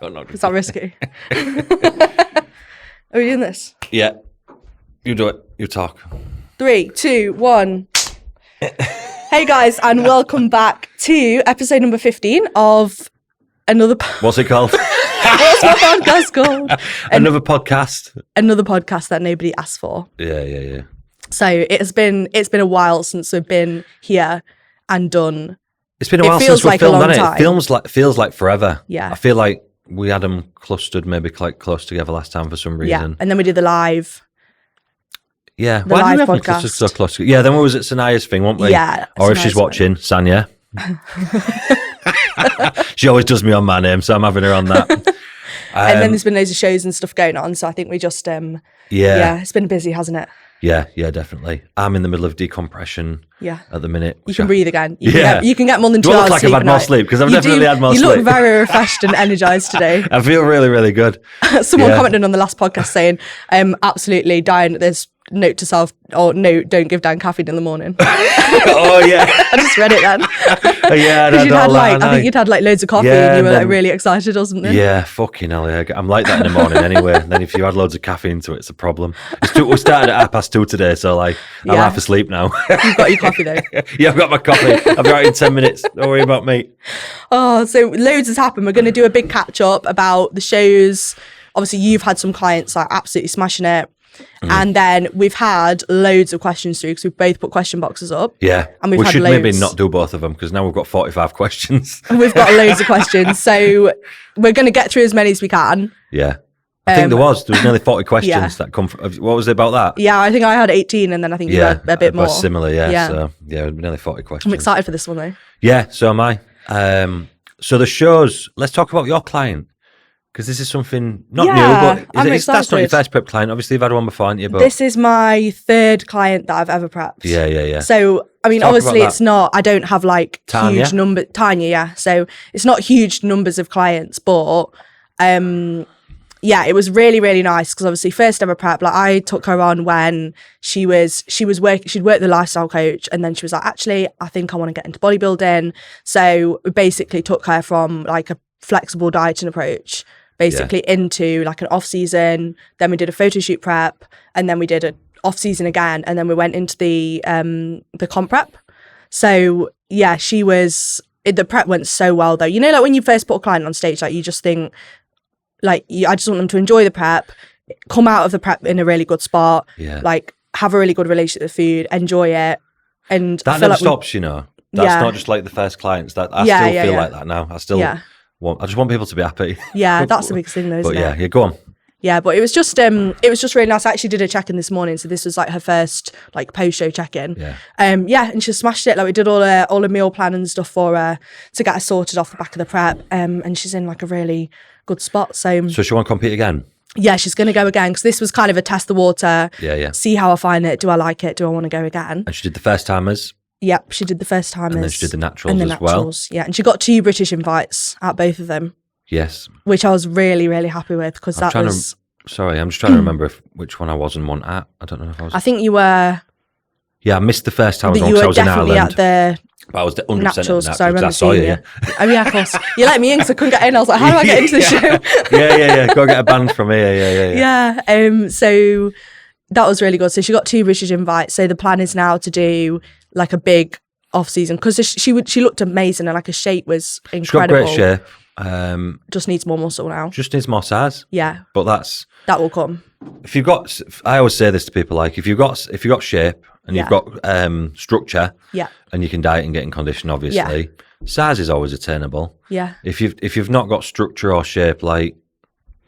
Don't know. Is that risky? Are we doing this? Yeah. You do it. You talk. 3, 2, 1. Hey guys, and welcome back to episode number 15 of another... What's it called? What's my podcast called? Another podcast. Another podcast that nobody asked for. Yeah. So it's been a while since we've been here and done. It's been a while since we've filmed, hasn't it? It feels like forever. Yeah. I feel like we had them clustered, maybe quite close together last time for some reason. Yeah, and then we did the live. Yeah, the why live did we have podcast. them so close? Yeah, then we was at Sanaya's thing, weren't we? Yeah. Or if she's watching, Sanya. She always does me on my name, so I'm having her on that. And then there's been loads of shows and stuff going on, so I think we just it's been busy, hasn't it? Yeah, definitely. I'm in the middle of decompression at the minute. You can breathe again. You can get more than 2 hours sleep. Look like I've had more sleep, because I've definitely had more sleep. You look very refreshed and energised today. I feel really, really good. Someone commented on the last podcast saying, absolutely dying at this note to self, or no, don't give Dan caffeine in the morning. Oh, yeah. I just read it then. Yeah, I think you'd had like loads of coffee and you were like really excited or something. Yeah, fucking hell, yeah. I'm like that in the morning anyway. And then if you add loads of caffeine to it, it's a problem. We started at 2:30 today, so like I'm half asleep now. You've got your coffee though. Yeah, I've got my coffee. I'll be right in 10 minutes. Don't worry about me. Oh, so loads has happened. We're going to do a big catch up about the shows. Obviously, you've had some clients like absolutely smashing it. And then we've had loads of questions through because we've both put question boxes up. Yeah. And we should maybe not do both of them because now we've got 45 questions. We've got loads of questions. So we're going to get through as many as we can. Yeah. I think there was nearly 40 questions that come from. What was it about that? Yeah, I think I had 18 and then I think you had a bit more. Similar, yeah. So, nearly 40 questions. I'm excited for this one though. Yeah, so am I. So the shows, let's talk about your client. Because this is something not new, but that's not your first prep client. Obviously, you've had one before, haven't you? But this is my third client that I've ever prepped. Yeah. So, I mean, obviously, it's not, I don't have like huge numbers. Tanya, yeah. So, it's not huge numbers of clients, but it was really, really nice because obviously, first ever prep, like I took her on when she was working, she'd worked the lifestyle coach, and then she was like, actually, I think I want to get into bodybuilding. So, we basically took her from like a flexible dieting approach into like an off season. Then we did a photo shoot prep, and then we did an off season again, and then we went into the comp prep. So yeah, the prep went so well though. You know, like when you first put a client on stage, like you just think like I just want them to enjoy the prep, come out of the prep in a really good spot, like have a really good relationship with food, enjoy it, and that never stops. You know, that's not just like the first clients. That I still feel like that now. I just want people to be happy. Yeah, that's the biggest thing though, isn't it? Yeah, go on. Yeah, but it was just really nice. I actually did a check-in this morning, so this was like her first like post-show check-in. Yeah. And she smashed it. Like we did all her meal plan and stuff for her to get her sorted off the back of the prep. And she's in like a really good spot. So she want to compete again? Yeah, she's going to go again because this was kind of a test the water. Yeah. See how I find it. Do I like it? Do I want to go again? And she did the first timers. Yep, she did the first timers. And then she did the naturals as well. Yeah, and she got 2 British invites at both of them. Yes. Which I was really, really happy with because that was... Sorry, I'm just trying to remember which one I was and one at. I don't know if I was... I think you were... Yeah, I missed the first time because I was in Ireland. But I was 100% naturals, at the naturals so I remember seeing you. Oh yeah, of course. You let me in because I couldn't get in. I was like, how do I get into the show? Yeah. Go get a band from here. Yeah. So that was really good. So she got 2 British invites. So the plan is now to do like a big off season because she looked amazing and like her shape was incredible. She's got great shape. Just needs more muscle now. Just needs more size. Yeah. But that will come. If you've got, I always say this to people, like if you've got shape and you've got structure, and you can diet and get in condition, obviously, size is always attainable. Yeah. If you've not got structure or shape, like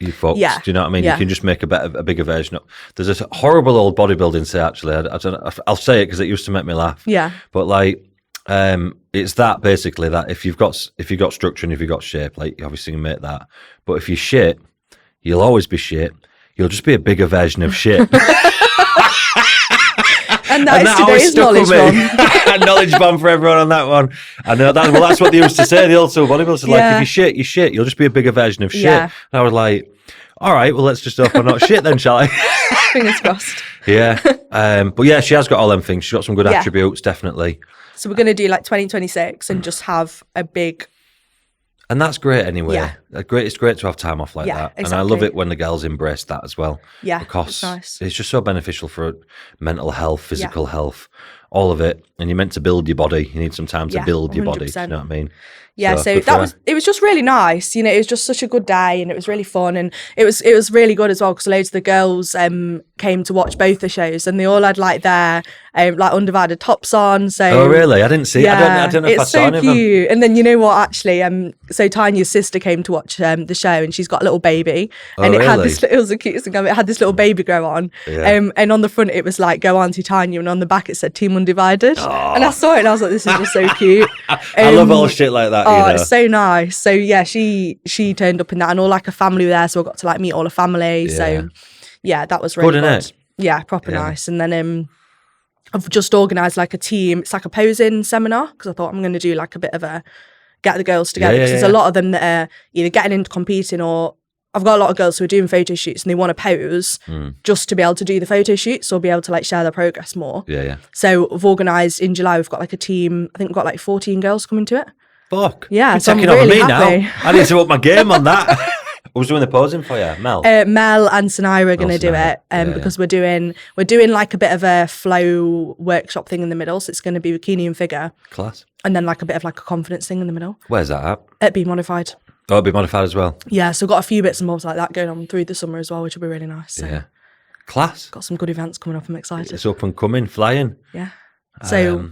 you fucked. Do you know what I mean? You can just make a bigger version. There's a horrible old bodybuilding say actually. I don't know, I'll say it because it used to make me laugh. Yeah. But like. It's that basically that if you've got structure and if you've got shape, like obviously you can make that. But if you're shit, you'll always be shit. You'll just be a bigger version of shit. And that is today's knowledge bomb. Knowledge bomb for everyone on that one. I know that. Well, that's what they used to say. The old school bodybuilders, like if you're shit, you're shit. You'll just be a bigger version of shit. Yeah. And I was like, all right, well let's just hope I'm not shit then, shall I? Fingers crossed. Yeah. But yeah, she has got all them things. She's got some good attributes, definitely. So we're going to do like 2026 and just have a big And that's great anyway. Yeah. It's great to have time off like Yeah, that. And I love exactly. it when the girls embrace that as well. Yeah, Because it's nice. it's just so beneficial for mental health, physical health, all of it. And you're meant to build your body. You need some time to Yeah, build your body. Do 100%. you know what I mean? Yeah, so good for her. it was just really nice. You know, it was just such a good day, and it was really fun, and it was really good as well because loads of the girls came to watch both the shows, and they all had like their like Undivided tops on. So Oh really? I didn't see. yeah, I don't know if I it's saw so any of them. cute. And then you know what? Actually, so Tanya's sister came to watch the show, and she's got a little baby, and Oh, it had really? this. It was the cutest thing ever. It had this little baby grow on, Yeah. and on the front it was like "Go Auntie Tanya," and on the back it said "Team Undivided." And I saw it, and I was like, "This is just so cute." I love all shit like that. Oh, you know? it's so nice. So yeah, she turned up in that, and all like her family were there, so I got to like meet all her family. Yeah. So yeah, that was really Good, good. innit? Yeah, proper Yeah. nice. And then I've just organised like a team. It's like a posing seminar because I thought I'm going to do like a bit of a get the girls together because there's a lot of them that are either getting into competing or I've got a lot of girls who are doing photo shoots and they want to pose just to be able to do the photo shoots or be able to like share their progress more. Yeah. So we've organised in July. We've got like a team. I think we've got like 14 girls coming to it. Fuck. Yeah, You're so I'm taking over really me happy. now. I need to up my game on that. Who's doing the posing for you? Mel? Mel and Sanaya are going to do Sanaya. it Yeah, because we're doing like a bit of a flow workshop thing in the middle. So it's going to be bikini and figure, Class. and then like a bit of like a confidence thing in the middle. Where's that at? It'd be modified. Oh, it'll be modified as well. Yeah, so we've got a few bits and bobs like that going on through the summer as well, which will be really nice. So Yeah. Class. got some good events coming up. I'm excited. It's up and coming, flying. Yeah. So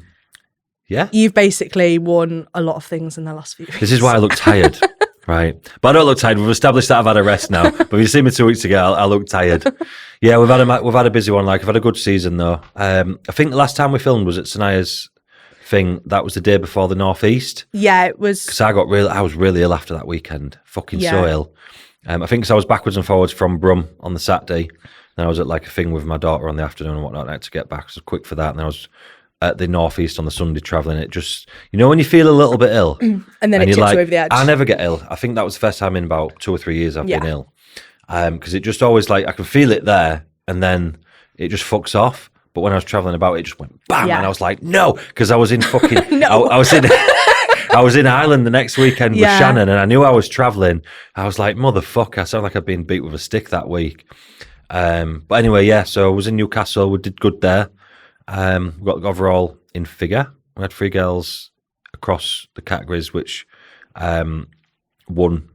Yeah. you've basically won a lot of things in the last few weeks. This is why I look tired. Right. But I don't look tired. We've established that I've had a rest now. But if you see me 2 weeks ago, I look tired. Yeah, we've had a busy one. Like, I've had a good season though. I think the last time we filmed was at Sanaya's thing. That was the day before the Northeast. Yeah, it was. Because I was really ill after that weekend. Fucking so Yeah. ill. I think because I was backwards and forwards from Brum on the Saturday. Then I was at like a thing with my daughter on the afternoon and whatnot. I had to get back. So quick for that. And then I was at the Northeast on the Sunday travelling. It just, you know, when you feel a little bit ill. And then it you're tips you over the edge. I never get ill. I think that was the first time in about 2 or 3 years I've been Yeah. ill. Because it just always like, I can feel it there and then it just fucks off. But when I was travelling about, it just went bam. Yeah. And I was like, no, because I was in fucking, No. I was in, I was in Ireland the next weekend with Yeah. Shannon and I knew I was travelling. I was like, motherfucker, I sound like I've been beat with a stick that week. But anyway, yeah, so I was in Newcastle. We did good there. We got the overall in figure. We had 3 girls across the categories, which won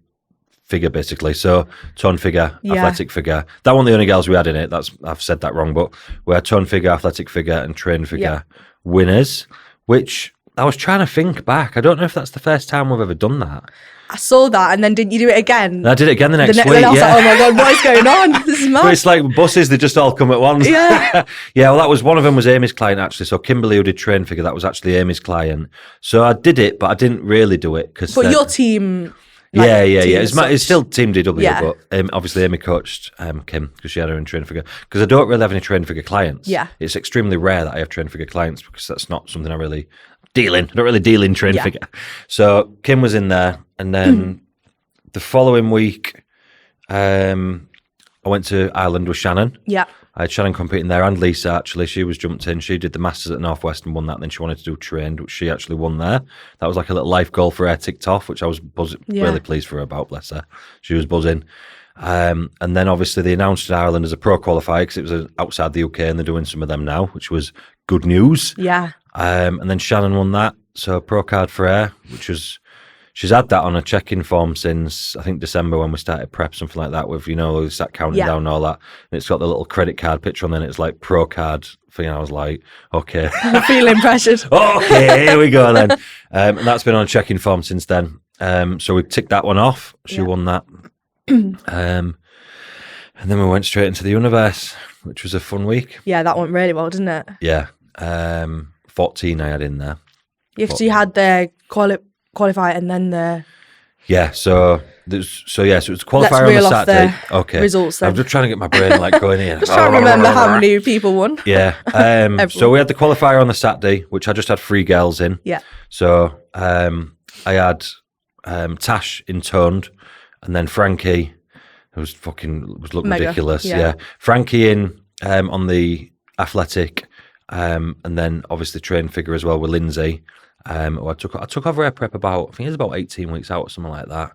figure basically. So tone figure, Yeah. athletic figure. That one the only girls we had in it. I've said that wrong, but we had tone figure, athletic figure, and train figure winners. Which I was trying to think back. I don't know if that's the first time we've ever done that. I saw that, and then didn't you do it again? And I did it again the next week. Then I was yeah. like, oh my god, what is going on? This is But mad. it's like buses, they just all come at once. Yeah. Yeah, well, that was one of them was Amy's client, actually. So Kimberly, who did train figure, that was actually Amy's client. So I did it, but I didn't really do it. But your team. like, yeah. team It's, as it's such. still Team DW, Yeah. but obviously Amy coached Kim because she had her in train figure. Because I don't really have any train figure clients. Yeah. It's extremely rare that I have train figure clients because that's not something I really deal in. I don't really deal in train Yeah. figure. So Kim was in there, and then the following week, I went to Ireland with Shannon. Yeah. I had Shannon competing there and Lisa, actually. She was jumped in. She did the Masters at Northwest and won that. Then she wanted to do trained, which she actually won there. That was like a little life goal for her ticked off, which I was really pleased for her about, bless her. She was buzzing. And then obviously they announced Ireland as a pro qualifier because it was outside the UK and they're doing some of them now, which was good news. Yeah. And then Shannon won that. So a pro card for her, which was... She's had that on a check-in form since, I think, December when we started prep, something like that, with, you know, we sat counting down and all that. And it's got the little credit card picture on there, and it's like pro card thing. I was like, okay. Feeling pressured. Okay, here we go then. And that's been on a check-in form since then. So we ticked that one off. She won that. And then we went straight into the universe, which was a fun week. Yeah, that went really well, didn't it? Yeah. 14 I had in there. You had the qualifier and then the Yeah, so it was qualifier Let's on the reel off Saturday. the Okay, results then. I'm just trying to get my brain like going here. just trying to remember how many people won. Yeah. So we had the qualifier on the Saturday, which I just had 3 girls in. Yeah. So I had Tash in toned, and then Frankie, who was looking Mega, ridiculous. yeah. Yeah. Frankie in on the athletic, and then obviously train figure as well with Lindsay. I took over her prep about, I think it was about 18 weeks out or something like that.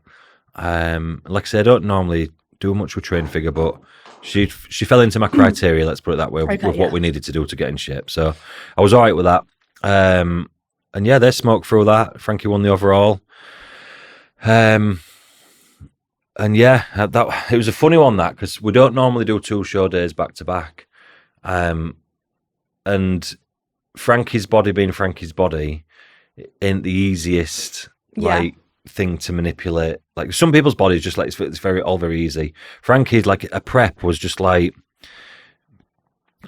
Like I said, I don't normally do much with train figure, but she fell into my criteria, let's put it that way, with what we needed to do to get in shape. So I was all right with that. And yeah, they smoked through that. Frankie won the overall. And yeah, it was a funny one, that, because we don't normally do 2 show days back to back. And Frankie's body being Frankie's body ain't the easiest thing to manipulate. Like, some people's bodies just like it's very easy. Frankie's like a prep was just like,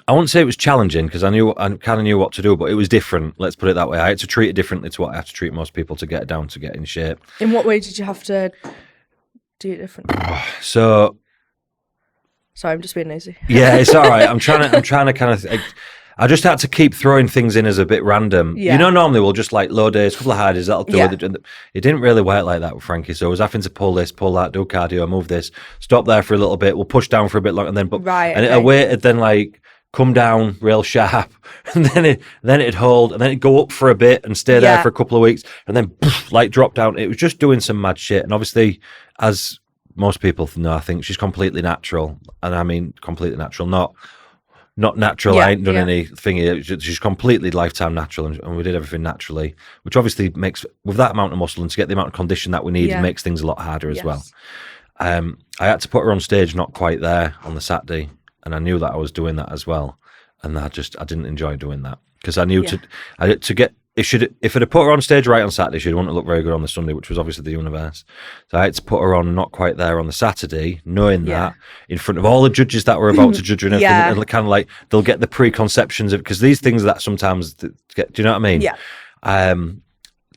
I wouldn't say it was challenging, because I kind of knew what to do, but it was different. Let's put it that way. I had to treat it differently to what I have to treat most people to get down to get in shape. In what way did you have to do it differently? So, sorry, I'm just being nosy. Yeah, it's all right. I'm trying to kind of. I just had to keep throwing things in as a bit random. Yeah. Normally we'll just like low days, couple of high days, that'll do it. It didn't really work like that with Frankie. So I was having to pull this, pull that, do cardio, move this, stop there for a little bit, we'll push down for a bit longer, and then it waited, then like come down real sharp, and then it'd hold, and then it'd go up for a bit and stay there for a couple of weeks, and then like drop down. It was just doing some mad shit. And obviously, as most people know, I think she's completely natural, and I mean completely natural, not natural. I ain't done anything here. She's completely lifetime natural, and we did everything naturally, which obviously makes, with that amount of muscle and to get the amount of condition that we need, it makes things a lot harder as well. I had to put her on stage not quite there on the Saturday, and I knew that I was doing that as well, and I didn't enjoy doing that, because I knew to get, if it had put her on stage right on Saturday, she'd want to look very good on the Sunday, which was obviously the Universe. So I had to put her on not quite there on the Saturday, knowing that in front of all the judges that were about to judge her and everything, and kind of like they'll get the preconceptions of, because these things that sometimes get, do you know what I mean? Yeah.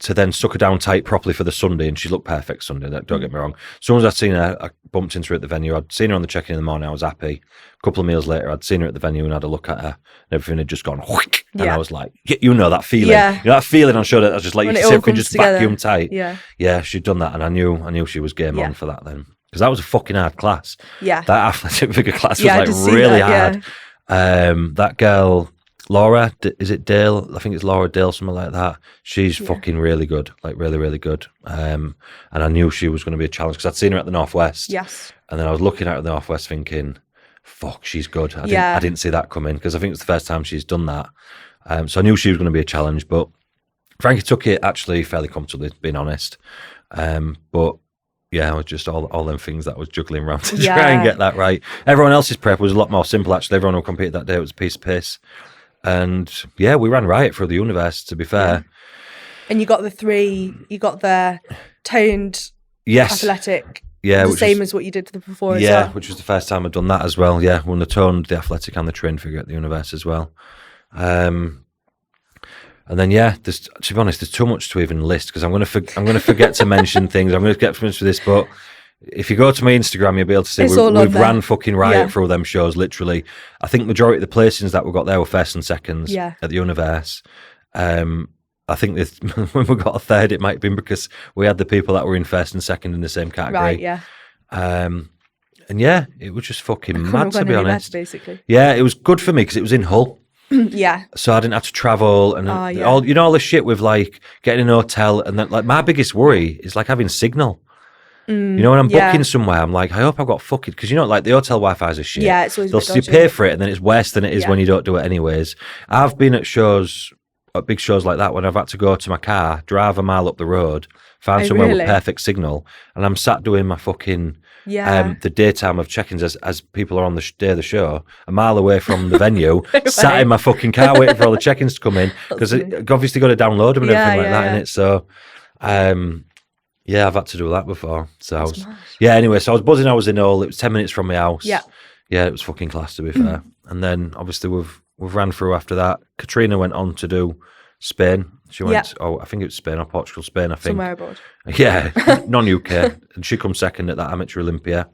To then suck her down tight properly for the Sunday, and she looked perfect Sunday. Don't get me wrong. As soon as I'd seen her, I bumped into her at the venue. I'd seen her on the check-in in the morning. I was happy. A couple of meals later, I'd seen her at the venue and had a look at her, and everything had just gone whick. And I was like, you know that feeling. You know that feeling on show that I was just like, when you see everything just vacuum tight. Yeah, she'd done that, and I knew she was game on for that then, because that was a fucking hard class. That athletic figure class was like really hard. That girl, Laura, is it Dale? I think it's Laura Dale, something like that. She's fucking really good, like really, really good. And I knew she was going to be a challenge, because I'd seen her at the Northwest. Yes. And then I was looking at her at the Northwest thinking, fuck, she's good. I didn't see that coming, because I think it's the first time she's done that. So I knew she was going to be a challenge, but Frankie took it actually fairly comfortably, being honest. But yeah, it was just all them things that I was juggling around to try and get that right. Everyone else's prep was a lot more simple, actually. Everyone who competed that day, it was a piece of piss. And yeah, we ran riot through the Universe, to be fair. And you got the toned, athletic, the same as what you did before as well. Yeah, which was the first time I'd done that as well. Yeah, won the toned, the athletic, and the train figure at the Universe as well. And then to be honest, there's too much to even list, because I'm going to forget to mention things. I'm going to get finished with this, but if you go to my Instagram, you'll be able to see we've ran fucking riot through them shows, literally. I think majority of the placings that we got there were first and seconds at the Universe. I think when we got a third, it might have been because we had the people that were in first and second in the same category. Right, yeah. And yeah, it was just fucking mad, to be honest. Basically. Yeah, it was good for me because it was in Hull. Yeah. So I didn't have to travel and all the shit with like getting an hotel, and then like my biggest worry is like having signal. You know, when I'm booking somewhere, I'm like, I hope I've got fucking, because you know, like the hotel Wi-Fi's are shit. Yeah, it's always you pay for it, and then it's worse than it is when you don't do it anyways. I've been at shows, at big shows like that, when I've had to go to my car, drive a mile up the road, find somewhere with perfect signal, and I'm sat doing my fucking the daytime of check-ins as people are on the day of the show, a mile away from the venue, sat in my fucking car waiting for all the check-ins to come in, because I've obviously got to download them and everything like that in it. So, yeah, I've had to do that before. So anyway, so I was buzzing. I was in Hull. It was 10 minutes from my house. Yeah, it was fucking class, to be fair. And then obviously we've ran through after that. Katrina went on to do Spain. She went, I think it was Spain or Portugal. Spain, I think. Somewhere abroad. Yeah, non-UK. And she comes second at that Amateur Olympia,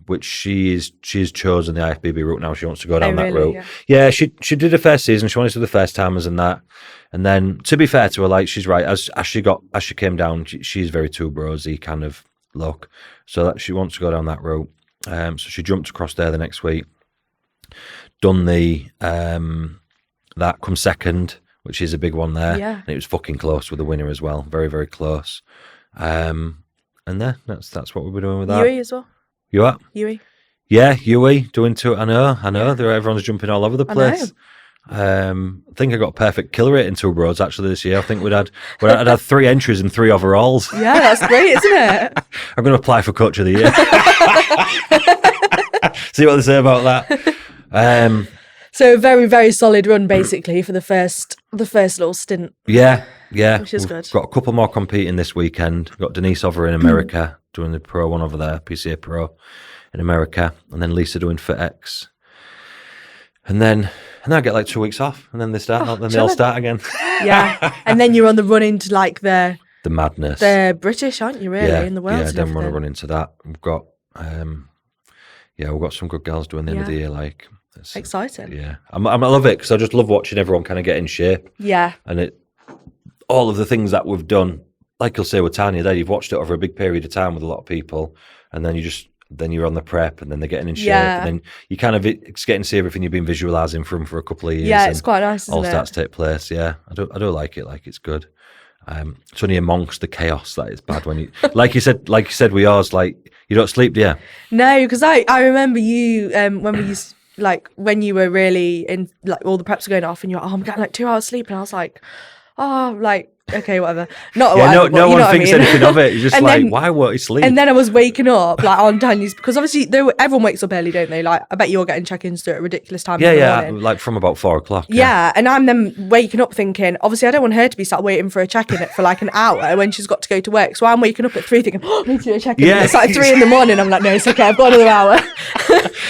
which she's chosen the IFBB route now. She wants to go down that route. Yeah, she did her first season. She wanted to do the first timers and that. And then, to be fair to her, like, she's right. As she came down, she's very two brosy kind of look. So that she wants to go down that route. So she jumped across there the next week. Done the that come second. which is a big one there. Yeah. And it was fucking close with the winner as well. Very, very close. And there, that's what we were doing with that. Yui as well. You what? Yui. Yeah, Yui doing two. I know. Everyone's jumping all over the place. I think I got a perfect kill rate in two roads actually this year. I think I'd had 3 entries and 3 overalls. Yeah, that's great, isn't it? I'm going to apply for Coach of the Year. See what they say about that. So a very, very solid run basically for the first little stint. Yeah. Which is We've good. got a couple more competing this weekend. We've got Denise over in America doing the Pro one over there, PCA Pro in America, and then Lisa doing FitX. And then I get like 2 weeks off, and then they start. Then they all start again. Yeah, and then you're on the run into like the madness. The British, aren't you? Really, in the world. Yeah, then we're run into that. We've got we've got some good girls doing the end of the year. Like it's exciting. Yeah, I love it because I just love watching everyone kind of get in shape. Yeah, and all of the things that we've done, like you'll say with Tanya, there you've watched it over a big period of time with a lot of people, and then you're on the prep, and then they're getting in shape, and then you kind of it's getting to see everything you've been visualizing from for a couple of years. Yeah, it's quite nice. All starts to take place. Yeah, I do like it. Like it's good. It's only amongst the chaos that it's bad when you, like you said with yours, like you don't sleep, do you? No, because I remember you when we used like when you were really in like all the preps were going off, and you're like, oh, I'm getting like 2 hours sleep, and I was like, oh, like. Okay, whatever. Not whatever. No one thinks anything of it. You're just like, then, why won't you sleep? And then I was waking up like on Tanya's because obviously everyone wakes up early, don't they? Like I bet you're getting check-ins at a ridiculous time. Yeah, like from about 4 o'clock. Yeah, and I'm then waking up thinking, obviously I don't want her to be sat waiting for a check-in for like an hour when she's got to go to work. So I'm waking up at 3 thinking, oh, I need to do a check-in. Yeah. It's like 3 in the morning. I'm like, no, it's okay. I've got another hour.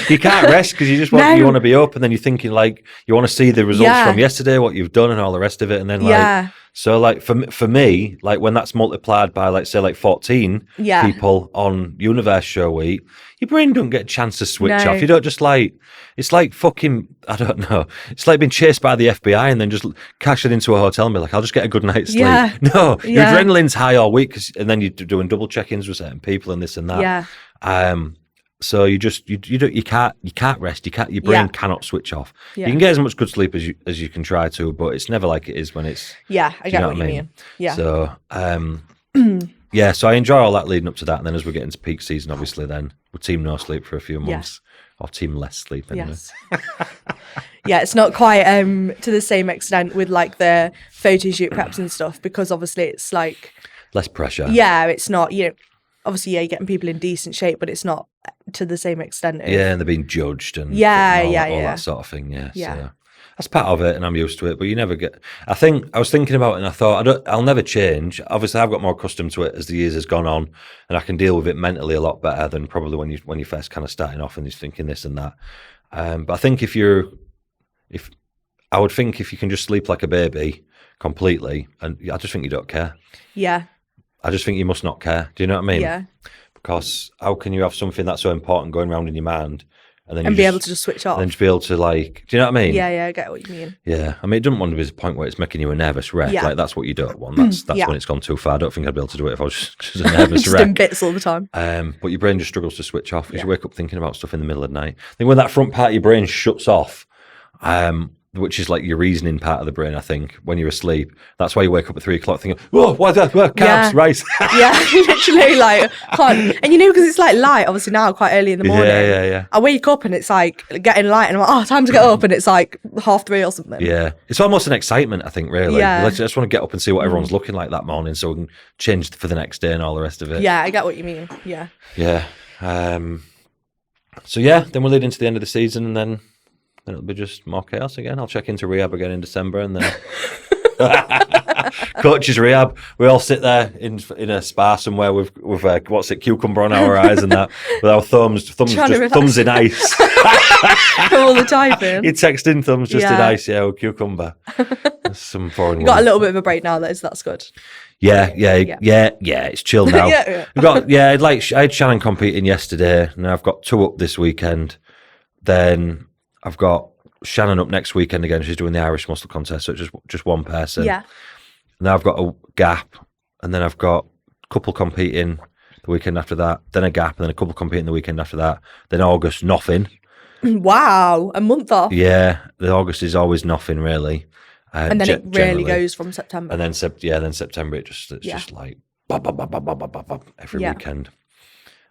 You can't rest because you just want you want to be up, and then you're thinking like you want to see the results from yesterday, what you've done, and all the rest of it, and then like. So like for me, like when that's multiplied by like say like 14 people on Universe Show Week, your brain don't get a chance to switch off. You don't just like, it's like fucking, I don't know. It's like being chased by the FBI and then just cashing into a hotel and be like, I'll just get a good night's sleep. Yeah. No, your adrenaline's high all week and then you're doing double check-ins with certain people and this and that. Yeah. So you can't rest. Your brain cannot switch off. Yeah. You can get as much good sleep as you can try to, but it's never like it is when it's. Yeah, I get what you mean. Yeah. So so I enjoy all that leading up to that, and then as we get into peak season, obviously, then we're team no sleep for a few months, or team less sleep anyway. Yes. Yeah, it's not quite to the same extent with like the photo shoot preps and stuff because obviously it's like less pressure. Yeah, it's not. Obviously, you're getting people in decent shape, but it's not to the same extent. And they're being judged and all that sort of thing. Yeah. So that's part of it, and I'm used to it. But you never get. I was thinking about it, and I thought I'll never change. Obviously, I've got more accustomed to it as the years has gone on, and I can deal with it mentally a lot better than probably when you first kind of starting off and you're thinking this and that. But I think if you can just sleep like a baby completely, and I just think you don't care. Yeah. I just think you must not care. Do you know what I mean? Yeah. Because how can you have something that's so important going around in your mind and then be able to just switch off? And then just be able to like, do you know what I mean? Yeah, I get what you mean. Yeah. I mean, it doesn't want to be the point where it's making you a nervous wreck. Yeah. Like that's what you don't want. That's when it's gone too far. I don't think I'd be able to do it if I was just a nervous just wreck. in bits all the time. But your brain just struggles to switch off because you wake up thinking about stuff in the middle of the night. I think when that front part of your brain shuts off, which is like your reasoning part of the brain, I think, when you're asleep. That's why you wake up at 3 o'clock thinking, whoa, what's that? Carbs, rice. Yeah, literally, like, can't. And because it's like light, obviously now, quite early in the morning. Yeah. I wake up and it's like getting light and I'm like, time to get up. And it's like 3:30 or something. Yeah. It's almost an excitement, I think, really. Yeah. I just want to get up and see what everyone's looking like that morning so we can change for the next day and all the rest of it. Yeah, I get what you mean. Yeah. Yeah. So, then we'll lead into the end of the season and then it'll be just more chaos again. I'll check into rehab again in December and then coach's rehab. We all sit there in a spa somewhere with cucumber on our eyes and that with our thumbs in ice. All the typing. You're texting thumbs just in ice, with cucumber. That's some foreign. You got a little bit of a break now. That's good. Yeah. It's chill now. We got I had Shannon competing yesterday, and I've got 2 up this weekend. Then I've got Shannon up next weekend again. She's doing the Irish muscle contest, so it's just one person. Yeah. Now I've got a gap, and then I've got a couple competing the weekend after that, then a gap, and then a couple competing the weekend after that. Then August, nothing. Wow, a month off. Yeah, the August is always nothing really. And then it really generally. goes from September. And then September it's just like bop, bop, bop, bop, bop, bop, bop, bop, every weekend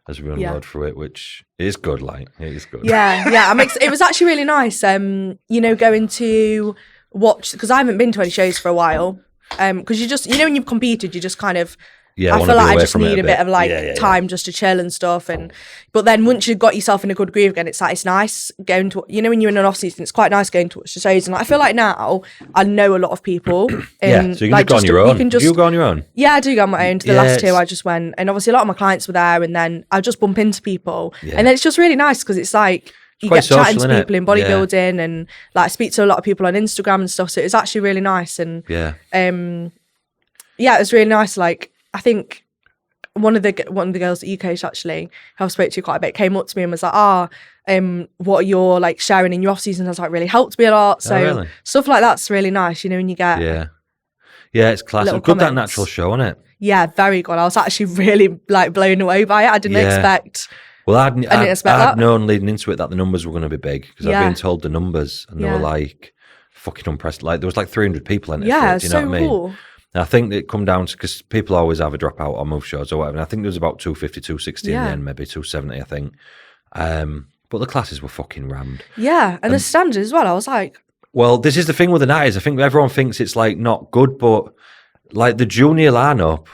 as we unload through it, which is good. Like, it is good. Yeah. It was actually really nice. Going to watch, because I haven't been to any shows for a while. Because you just, when you've competed, you just kind of. I feel like I just need a bit of time just to chill and stuff. But then once you've got yourself in a good groove again, it's nice going to, when you're in an off season, it's quite nice going to watch the shows. And I feel like now I know a lot of people. So you can just go on your own. You go on your own? Yeah, I do go on my own. To the last two, I just went, and obviously a lot of my clients were there, and then I just bump into people. Yeah. And then it's just really nice because it's like, you get chatting to people in bodybuilding and like speak to a lot of people on Instagram and stuff. So it's actually really nice. And it was really nice. Like, I think one of the girls at UK actually, who I've spoke to quite a bit, came up to me and was like, what you're like sharing in your off season has like really helped me a lot. So stuff like that's really nice, when you get it's classic. Good that natural show, isn't it? Yeah, very good. I was actually really like blown away by it. I didn't expect. Well, I'd known leading into it that the numbers were going to be big because I'd been told the numbers and they were like fucking impressed. Like there was like 300 people in it. Yeah, do you know what I mean? Cool. And I think it come down to, because people always have a dropout on move shows or whatever. And I think there was about 250, 260 in the end, maybe 270, I think. But the classes were fucking rammed. Yeah, and the standard as well. I was like, well, this is the thing with the nighties. I think everyone thinks it's like not good, but like the junior lineup,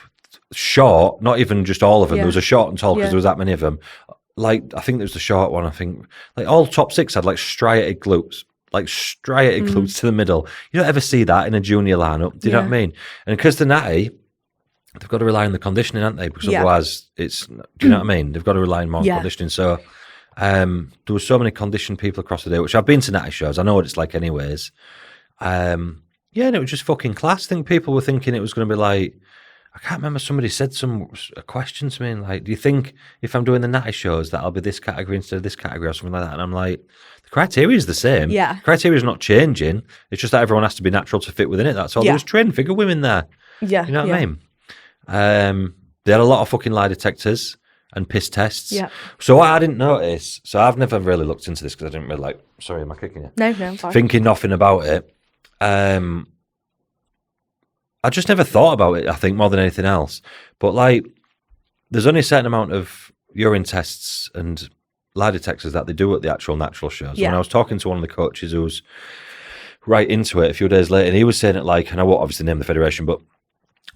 short, not even just all of them. There was a short and tall because there was that many of them. Like I think there was the short one. I think like all top six had like striated glutes. Like striated glutes to the middle. You don't ever see that in a junior lineup. Do you know what I mean? And because the natty, they've got to rely on the conditioning, haven't they? Because otherwise, it's. Do you know what I mean? They've got to rely more on conditioning. So there were so many conditioned people across the day. Which I've been to natty shows. I know what it's like, anyways. And it was just fucking class. I think people were thinking it was going to be like. I can't remember. Somebody said a question to me, like, "Do you think if I'm doing the natty shows that I'll be this category instead of this category or something like that?" And I'm like, the criteria is the same. Yeah, the criteria is not changing. It's just that everyone has to be natural to fit within it. That's all. There was trained figure women there. Yeah, you know what I mean. They had a lot of fucking lie detectors and piss tests. Yeah. So what I didn't notice. So I've never really looked into this because I didn't really like. Sorry, am I kicking you? No, I'm fine. Thinking nothing about it. I just never thought about it, I think, more than anything else. But, like, there's only a certain amount of urine tests and lie detectors that they do at the actual natural shows. Yeah. When I was talking to one of the coaches who was right into it a few days later, and he was saying it like, and I won't obviously name the federation, but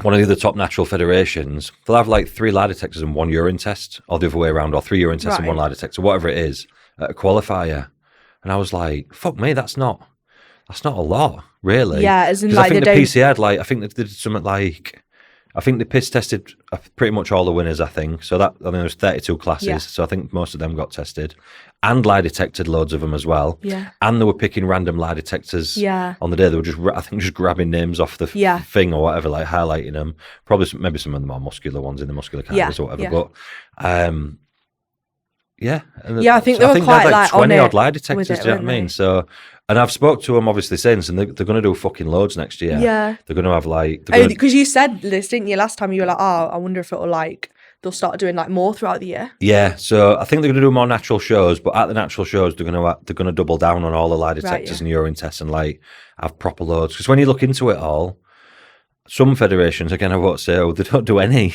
one of the other top natural federations, they'll have, like, 3 lie detectors and 1 urine test, or the other way around, or 3 urine tests and 1 lie detector, whatever it is, at a qualifier. And I was like, fuck me, that's not a lot, really. Yeah, as in like I think the PC had like, I think they did something like, I think they piss tested pretty much all the winners. I think so. That I think there was 32 classes, so I think most of them got tested, and lie detected loads of them as well. Yeah, and they were picking random lie detectors. Yeah. On the day they were just grabbing names off the thing or whatever, like highlighting them. Probably maybe some of the more muscular ones in the muscular categories or whatever. Yeah. But I think they were quite they had like 20 on odd lie detectors. Do you know what I mean? So. And I've spoke to them obviously since, and they're going to do fucking loads next year. Yeah. They're going to have like... because you said this, didn't you, last time? You were like, I wonder if it'll like, they'll start doing like more throughout the year. Yeah, so I think they're going to do more natural shows, but at the natural shows, they're going to double down on all the lie detectors and urine tests and like have proper loads. Because when you look into it all, some federations, again, I won't say, they don't do any.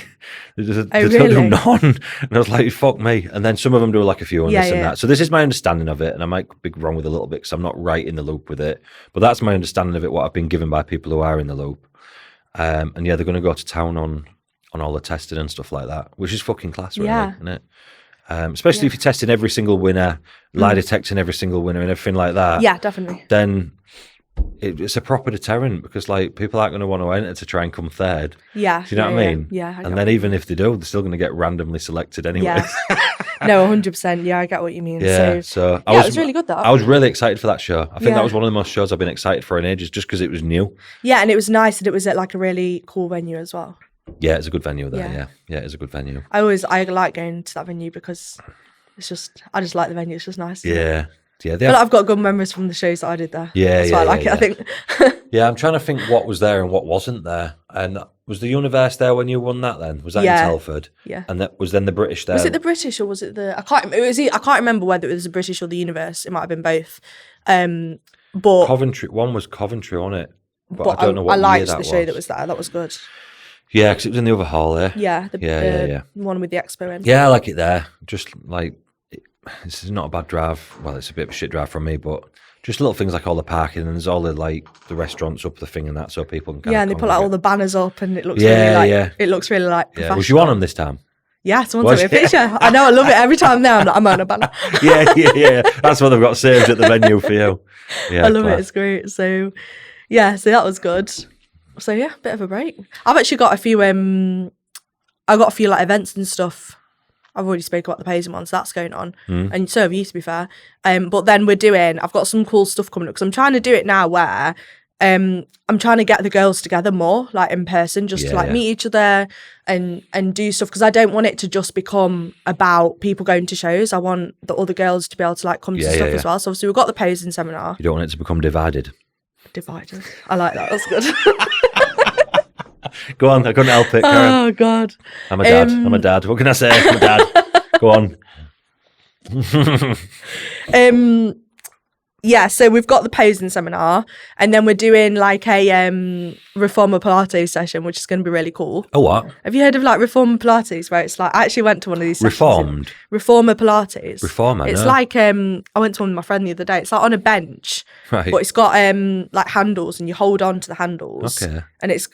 They don't do none. And I was like, fuck me. And then some of them do like a few and this and that. So this is my understanding of it. And I might be wrong with a little bit because I'm not right in the loop with it. But that's my understanding of it, what I've been given by people who are in the loop. And they're going to go to town on all the testing and stuff like that, which is fucking class, really, isn't it? Especially if you're testing every single winner, lie detecting every single winner and everything like that. Yeah, definitely. Then... it's a proper deterrent because like people aren't going to want to enter to try and come third. Yeah. Do you know what I mean? Yeah. And then even if they do, they're still going to get randomly selected anyway. Yeah. No, 100%. Yeah, I get what you mean. Yeah. So it was really good, that. I was really excited for that show. I think that was one of the most shows I've been excited for in ages, just because it was new. Yeah, and it was nice, and it was at like a really cool venue as well. Yeah, it's a good venue there. Yeah, it's a good venue. I like going to that venue because I just like the venue. It's just nice. Yeah. Yeah, I've got good memories from the shows that I did there. Yeah, that's why I like it, I think. Yeah, I'm trying to think what was there and what wasn't there. And was the Universe there when you won that then? Was that in Telford? Yeah. And that was then the British there? Was it the British or was it the... I can't remember whether it was the British or the Universe. It might have been both. But Coventry, one was Coventry, wasn't it? but I don't know what year liked that the show was. that was there. That was good. Yeah, because it was in the other hall there. Yeah, the one with the expo in. Yeah, I like it there. Just like, this is not a bad drive. Well, it's a bit of a shit drive from me, but just little things like all the parking, and there's all the like the restaurants up the thing and that, so people can kind of and they put like all the banners up, and it looks it looks really like professional. Was you on them this time? Yeah, someone took me a picture. I know, I love it. Every time now I'm on a banner. yeah. That's what they've got saved at the venue for you. Yeah, I love it. It's great. So yeah, so that was good. So yeah, bit of a break. I've actually got a few I got a few like events and stuff. I've already spoke about the Paisley one, so that's going on. And so have you, to be fair. But then I've got some cool stuff coming up, because I'm trying to do it now where I'm trying to get the girls together more, like in person, just to like meet each other and do stuff, because I don't want it to just become about people going to shows. I want the other girls to be able to like come to stuff as well. So obviously we've got the posing seminar. You don't want it to become divided. Divided. I like that. That's good. Go on, I couldn't help it, Karen. Oh God. I'm a dad. What can I say? I'm a dad. Go on. Yeah, so we've got the posing seminar, and then we're doing like a Reformer Pilates session, which is going to be really cool. Oh, what? Have you heard of like Reformer Pilates, where it's like, I actually went to one of these sessions. Reformed? Reformer Pilates. Reformer, It's no. like, I went to one with my friend the other day. It's like on a bench, Right. but it's got like handles, and you hold on to the handles. Okay. And it's,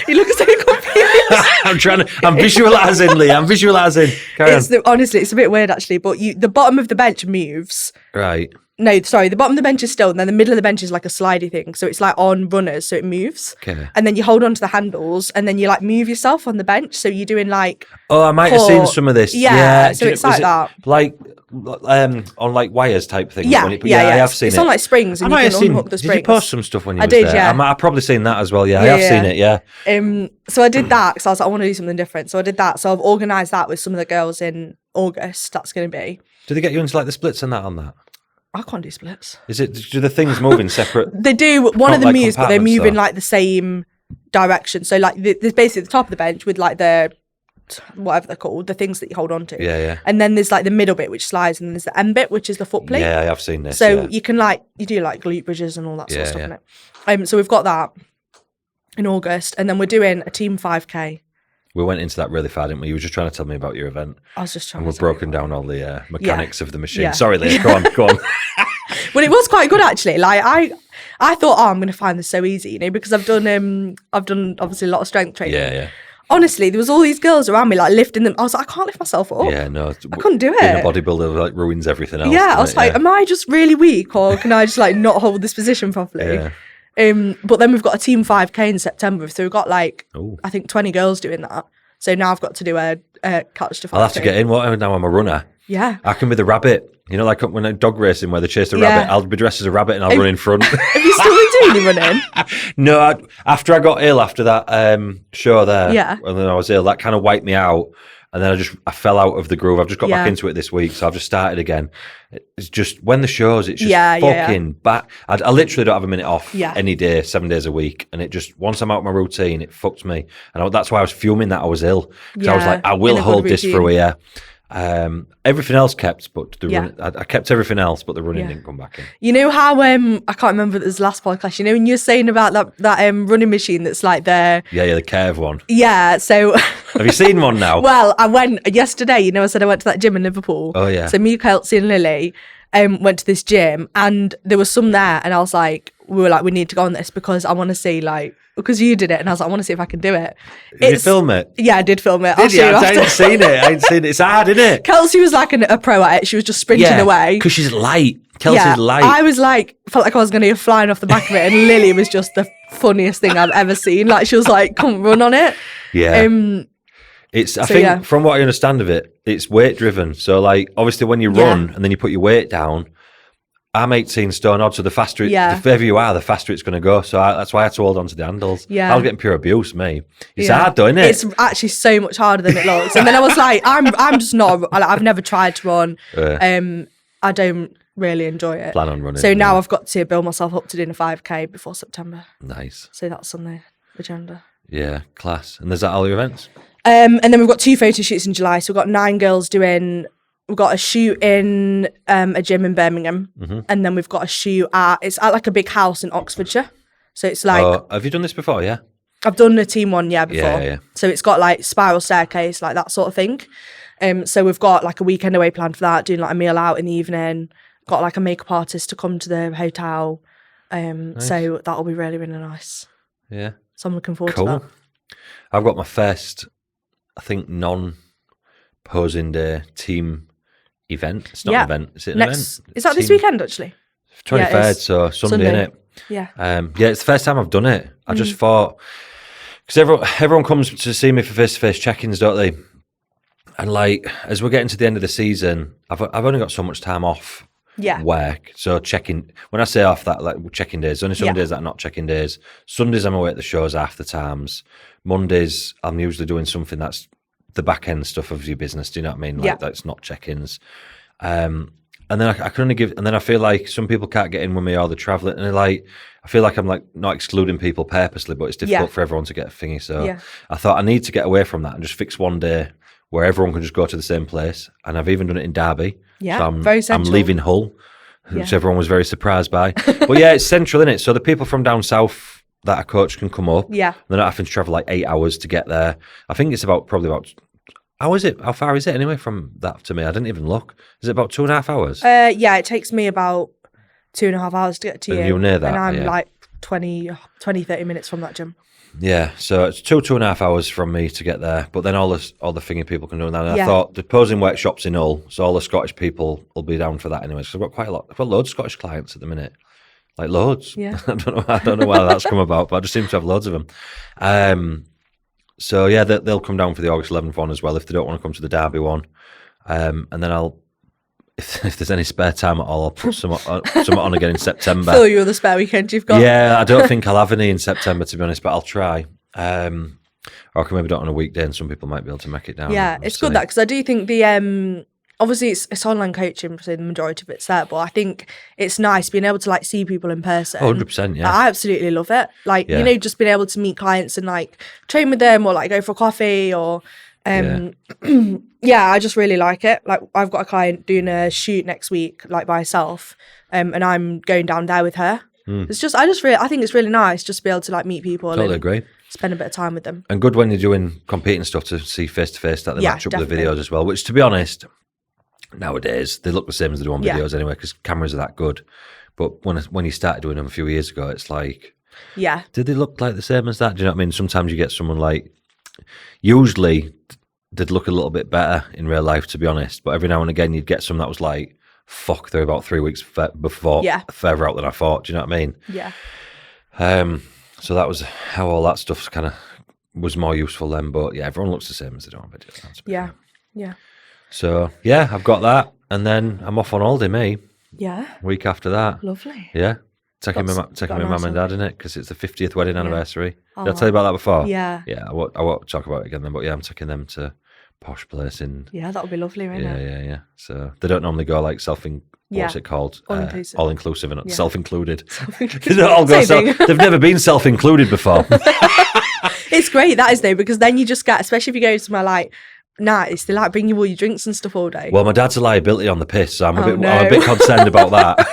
you look so confused. I'm visualising, Lee. I'm visualising. Carry on. Honestly, it's a bit weird actually, but the bottom of the bench moves. Right. No, sorry, the bottom of the bench is still, and then the middle of the bench is like a slidey thing. So it's like on runners, so it moves. Okay. And then you hold on to the handles, and then you like move yourself on the bench. So you're doing like... Oh, I might have seen some of this. Yeah, so it's like that. Like, on like wires type thing. Yeah, I have seen it. It's on like springs, and I might you have can seen. unhook the Did springs. you post some stuff when you I was did, there? yeah. I've probably seen that as well. Yeah, I have seen it. Yeah. So I did that because I was like, I want to do something different. So I did that. So I've organised that with some of the girls in August. That's going to be. Do they get you into like the splits and that on that? I can't do splits. Do the things move in separate? They do. One of them like moves, but they compartments, move in though? like the same direction. So like there's basically the top of the bench with like the whatever they're called, the things that you hold on to. Yeah. And then there's like the middle bit which slides, and then there's the end bit which is the foot plate. Yeah, I have seen this. So yeah. you can you do like glute bridges and all that sort of stuff Yeah. in it. So we've got that in August, and then we're doing a team 5K. We went into that really far, didn't we? You were just trying to tell me about your event. I was just trying. And we've broken down all the mechanics of the machine. Yeah. Sorry, Leah. Go on. Well, it was quite good actually. Like I thought, I'm going to find this so easy, because I've done obviously a lot of strength training. Yeah. Honestly, there was all these girls around me like lifting them. I was like, I can't lift myself up. Yeah, no. I couldn't do Being a it. bodybuilder like ruins everything else. Yeah, I was like, Yeah. am I just really weak, or can I just like not hold this position properly? Yeah. But then we've got a team 5K in September, so we've got like Ooh. I think 20 girls doing that. So now I've got to do a catch to 5K. I'll have to get in. What now? I'm a runner. Yeah. I can be the rabbit. You know, like when I'm dog racing where they chase the Yeah. rabbit, I'll be dressed as a rabbit and I'll run in front. Have you still been doing your running? No, after I got ill after that show there, Yeah. and then I was ill, that kind of wiped me out. And then I fell out of the groove. I've just got back Yeah. into it this week, so I've just started again. It's just when the shows, it's just Yeah. fucking back. I literally don't have a minute off Yeah. any day, 7 days a week, and it just once I'm out of my routine, it fucks me. And that's why I was fuming that I was ill, because I was Yeah, like, I in will a good hold this for a routine. year. Everything else kept, but Yeah. I kept everything else, but the running Yeah. didn't come back in. You know how I can't remember if it was the last podcast. You know when you're saying about that running machine that's like the Yeah, the curve one. yeah. So Have you seen one now? well, I went yesterday. I said I went to that gym in Liverpool. Oh, yeah. So me, Kelsey, and Lily went to this gym, and there was some there, and I was like, we were like, we need to go on this because I want to see because you did it, and I was like, I want to see if I can do it. Did you film it? Yeah, I did film it. I'll Did you? show you I after. ain't seen it. I ain't seen it. It's hard, isn't it? Kelsey was like a pro at it. She was just sprinting away. because she's light. Kelsey's light. I was like, felt like I was going to go flying off the back of it, and Lily was just the funniest thing I've ever seen. Like she was like, "Come run on it." Yeah. I think yeah. from what I understand of it, it's weight driven. So like obviously when you run and then you put your weight down, I'm 18 stone odd, so the faster the further you are, the faster it's going to go. So that's why I had to hold on to the handles. Yeah. I was getting pure abuse, me. It's hard though, isn't it? It's actually so much harder than it looks. And then I was like, I'm just not. I've never tried to run. I don't really enjoy it. Plan on running. So now I've got to build myself up to doing a 5K before September. Nice. So that's on the agenda. Yeah, class. And there's that all your events? And then we've got 2 photo shoots in July. So we've got 9 girls doing. We've got a shoot in a gym in Birmingham, and then we've got a shoot it's at like a big house in Oxfordshire. So it's like, Oh, have you done this before? Yeah. I've done a team one, before. Yeah. So it's got like spiral staircase, like that sort of thing. So we've got like a weekend away planned for that, doing like a meal out in the evening. Got like a makeup artist to come to the hotel. Nice. So that'll be really, really nice. Yeah. So I'm looking forward Cool. to that. I've got my first, I think, non-posing day team event. It's not an event. Is it an event? Is that this weekend, actually? 23rd, so Sunday, innit? Yeah. It's the first time I've done it. I just thought, because everyone comes to see me for face-to-face check-ins, don't they? And like, as we're getting to the end of the season, I've only got so much time off work. So when I say off that, like check-in days, only some days that are not check-in days. Sundays I'm away at the shows half the times. Mondays I'm usually doing something that's the back end stuff of your business. Do you know what I mean? Like that's not check-ins. And then I can only give, and then I feel like some people can't get in with me or they're traveling, and I feel like I'm like not excluding people purposely, but it's difficult for everyone to get a thingy. So I thought I need to get away from that and just fix one day where everyone can just go to the same place. And I've even done it in Derby. Yeah, so very central. I'm leaving Hull, which everyone was very surprised by. But yeah, it's central, isn't it? So the people from down south that I coach can come up. Yeah. They're not having to travel like 8 hours to get there. I think it's probably about. How is it? How far is it anyway from that to me? I didn't even look. Is it about 2.5 hours? Yeah, it takes me about 2.5 hours to get to you. And you're near that, and I'm like 20, 30 minutes from that gym. Yeah, so it's 2.5 hours from me to get there, but then all the thingy people can do that. And Yeah. I thought the posing workshops in Hull, so all the Scottish people will be down for that anyway. So I've got quite a lot. I've got loads of Scottish clients at the minute, like loads. Yeah. I don't know why that's come about, but I just seem to have loads of them. So yeah, they'll come down for the August 11th one as well if they don't want to come to the Derby one. And then if there's any spare time at all, I'll put some on again in September. Fill you with the spare weekend you've got. Yeah, I don't think I'll have any in September, to be honest, but I'll try. Or I can maybe do it on a weekday and some people might be able to make it down. Yeah, it's good that, because I do think the obviously it's online coaching, so the majority of it's there, but I think it's nice being able to like see people in person. 100%, yeah. I absolutely love it. Like, Yeah. you know, just being able to meet clients and like train with them or like go for coffee or yeah, I just really like it. Like, I've got a client doing a shoot next week, like by herself, and I'm going down there with her. It's just, I think it's really nice just to be able to like meet people. Totally and agree. spend a bit of time with them. And good when you're doing competing stuff to see face to face that they match up with the videos as well, which, to be honest, nowadays they look the same as they do on videos anyway, because cameras are that good. But when you started doing them a few years ago, it's like, Yeah. did they look like the same as that? Do you know what I mean? Sometimes you get someone like, usually they'd look a little bit better in real life, to be honest. But every now and again you'd get some that was like, fuck, they're about 3 weeks further out than I thought. Do you know what I mean? Yeah. So that was how all that stuff kind of was more useful then. But yeah, everyone looks the same as they do on videos. Yeah. Yeah. So yeah, I've got that, and then I'm off on holiday, me. Yeah. Week after that. Lovely. Yeah, taking my mum and dad in it because it's the 50th wedding anniversary. Did I tell you about that before? Yeah. Yeah, I won't talk about it again then. But yeah, I'm taking them to a posh place in. Yeah, that would be lovely, wouldn't it? Yeah. So they don't normally go like what's it called? All-inclusive. All-inclusive and Yeah. self-included. They don't all go they've never been self-included before. It's great, that is though, because then you just get, especially if you go somewhere like nice, they like bring you all your drinks and stuff all day. Well, my dad's a liability on the piss, so I'm a no. bit concerned about that.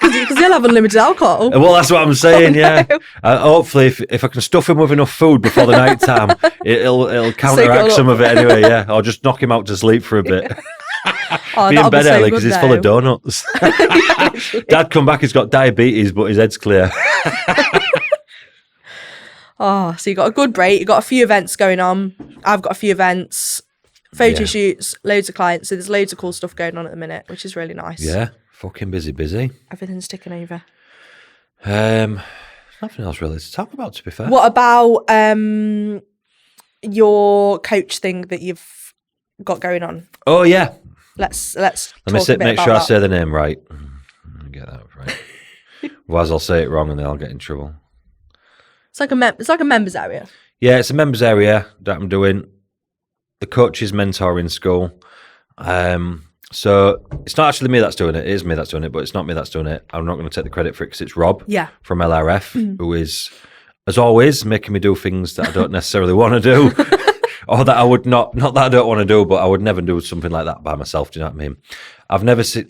Because they'll have unlimited alcohol. Well, that's what I'm saying. Yeah. Hopefully, if I can stuff him with enough food before the night time, it'll counteract some of it anyway. Yeah, or just knock him out to sleep for a bit. Oh, Be in bed so early good because he's full of donuts. Dad come back, he's got diabetes, but his head's clear. Oh, so you got a good break. You got a few events going on. I've got a few events, photo shoots, loads of clients. So there's loads of cool stuff going on at the minute, which is really nice. Yeah, fucking busy. Everything's ticking over. Nothing else really to talk about, to be fair. What about your coach thing that you've got going on? Oh yeah. Let's Let me talk a bit make about sure I that. say the name right. Get that right. Otherwise, I'll say it wrong and then I'll get in trouble. It's like a members area. Yeah, it's a members area that I'm doing. The coach's mentoring school. So it's not actually me that's doing it. It is me that's doing it, but it's not me that's doing it. I'm not going to take the credit for it because it's Rob from LRF, who is, as always, making me do things that I don't necessarily want to do. Or that I would not that I don't want to do, but I would never do something like that by myself. Do you know what I mean? I've never seen,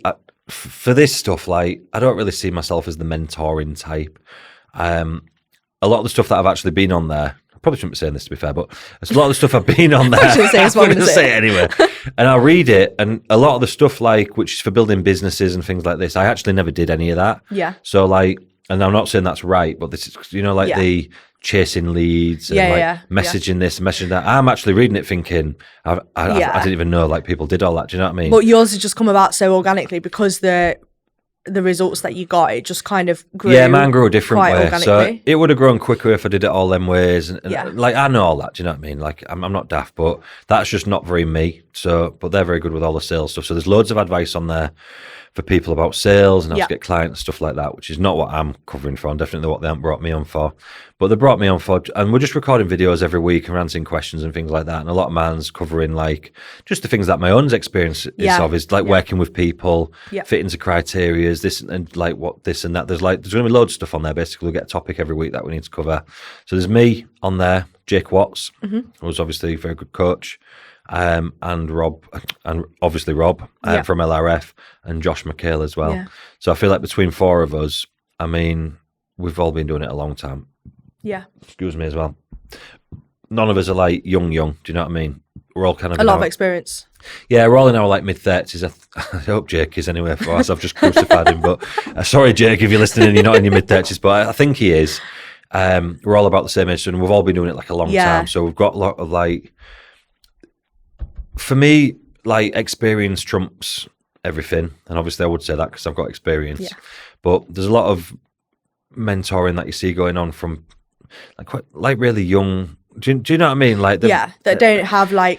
for this stuff, like, I don't really see myself as the mentoring type. A lot of the stuff that I've actually been on there, I probably shouldn't be saying this to be fair, but there's a lot of the stuff I've been on there. I'm going to say it anyway. And I'll read it, and a lot of the stuff which is for building businesses and things like this, I actually never did any of that. Yeah. So and I'm not saying that's right, but this is, the chasing leads and messaging this and messaging that. I'm actually reading it thinking, I didn't even know people did all that. Do you know what I mean? But yours has just come about so organically because the results that you got, it just kind of grew. Yeah, mine grew a different way. So it would have grown quicker if I did it all them ways. And I know all that. Do you know what I mean? I'm not daft, but that's just not very me. So, but they're very good with all the sales stuff. So there's loads of advice on there for people about sales and how to get clients, stuff like that, which is not what I'm covering for, and definitely what they haven't brought me on for. But they brought me on for, and we're just recording videos every week and answering questions and things like that. And a lot of man's covering just the things that my own experience is working with people, fit into criterias, this and what this and that. There's going to be loads of stuff on there. Basically, we'll get a topic every week that we need to cover. So there's me on there, Jake Watts, who's obviously a very good coach. And Rob, from LRF, and Josh McHale as well. Yeah. So I feel like between four of us, I mean, we've all been doing it a long time. Yeah. Excuse me as well. None of us are young. Do you know what I mean? We're all kind of a lot of experience. Yeah, we're all in our mid-30s. I hope Jake is anyway for us. I've just crucified him, but sorry, Jake, if you're listening and you're not in your mid-30s, but I think he is. We're all about the same age, and we've all been doing it a long time. So we've got a lot of for me, experience trumps everything. And obviously I would say that because I've got experience. Yeah. But there's a lot of mentoring that you see going on from really young. Do you know what I mean? That don't have they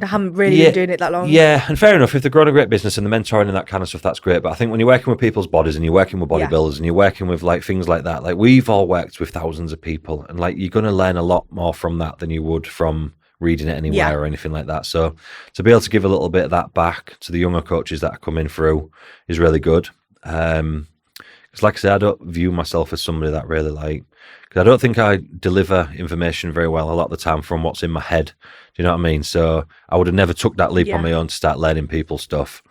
haven't really been doing it that long. Yeah, and fair enough. If they're growing a great business and the mentoring and that kind of stuff, that's great. But I think when you're working with people's bodies and you're working with bodybuilders and you're working with things like that, we've all worked with thousands of people, and you're going to learn a lot more from that than you would from reading it anywhere or anything like that. So to be able to give a little bit of that back to the younger coaches that are coming through is really good. Because like I said, I don't view myself as somebody that really because I don't think I deliver information very well a lot of the time from what's in my head. Do you know what I mean? So I would have never took that leap on my own to start learning people stuff.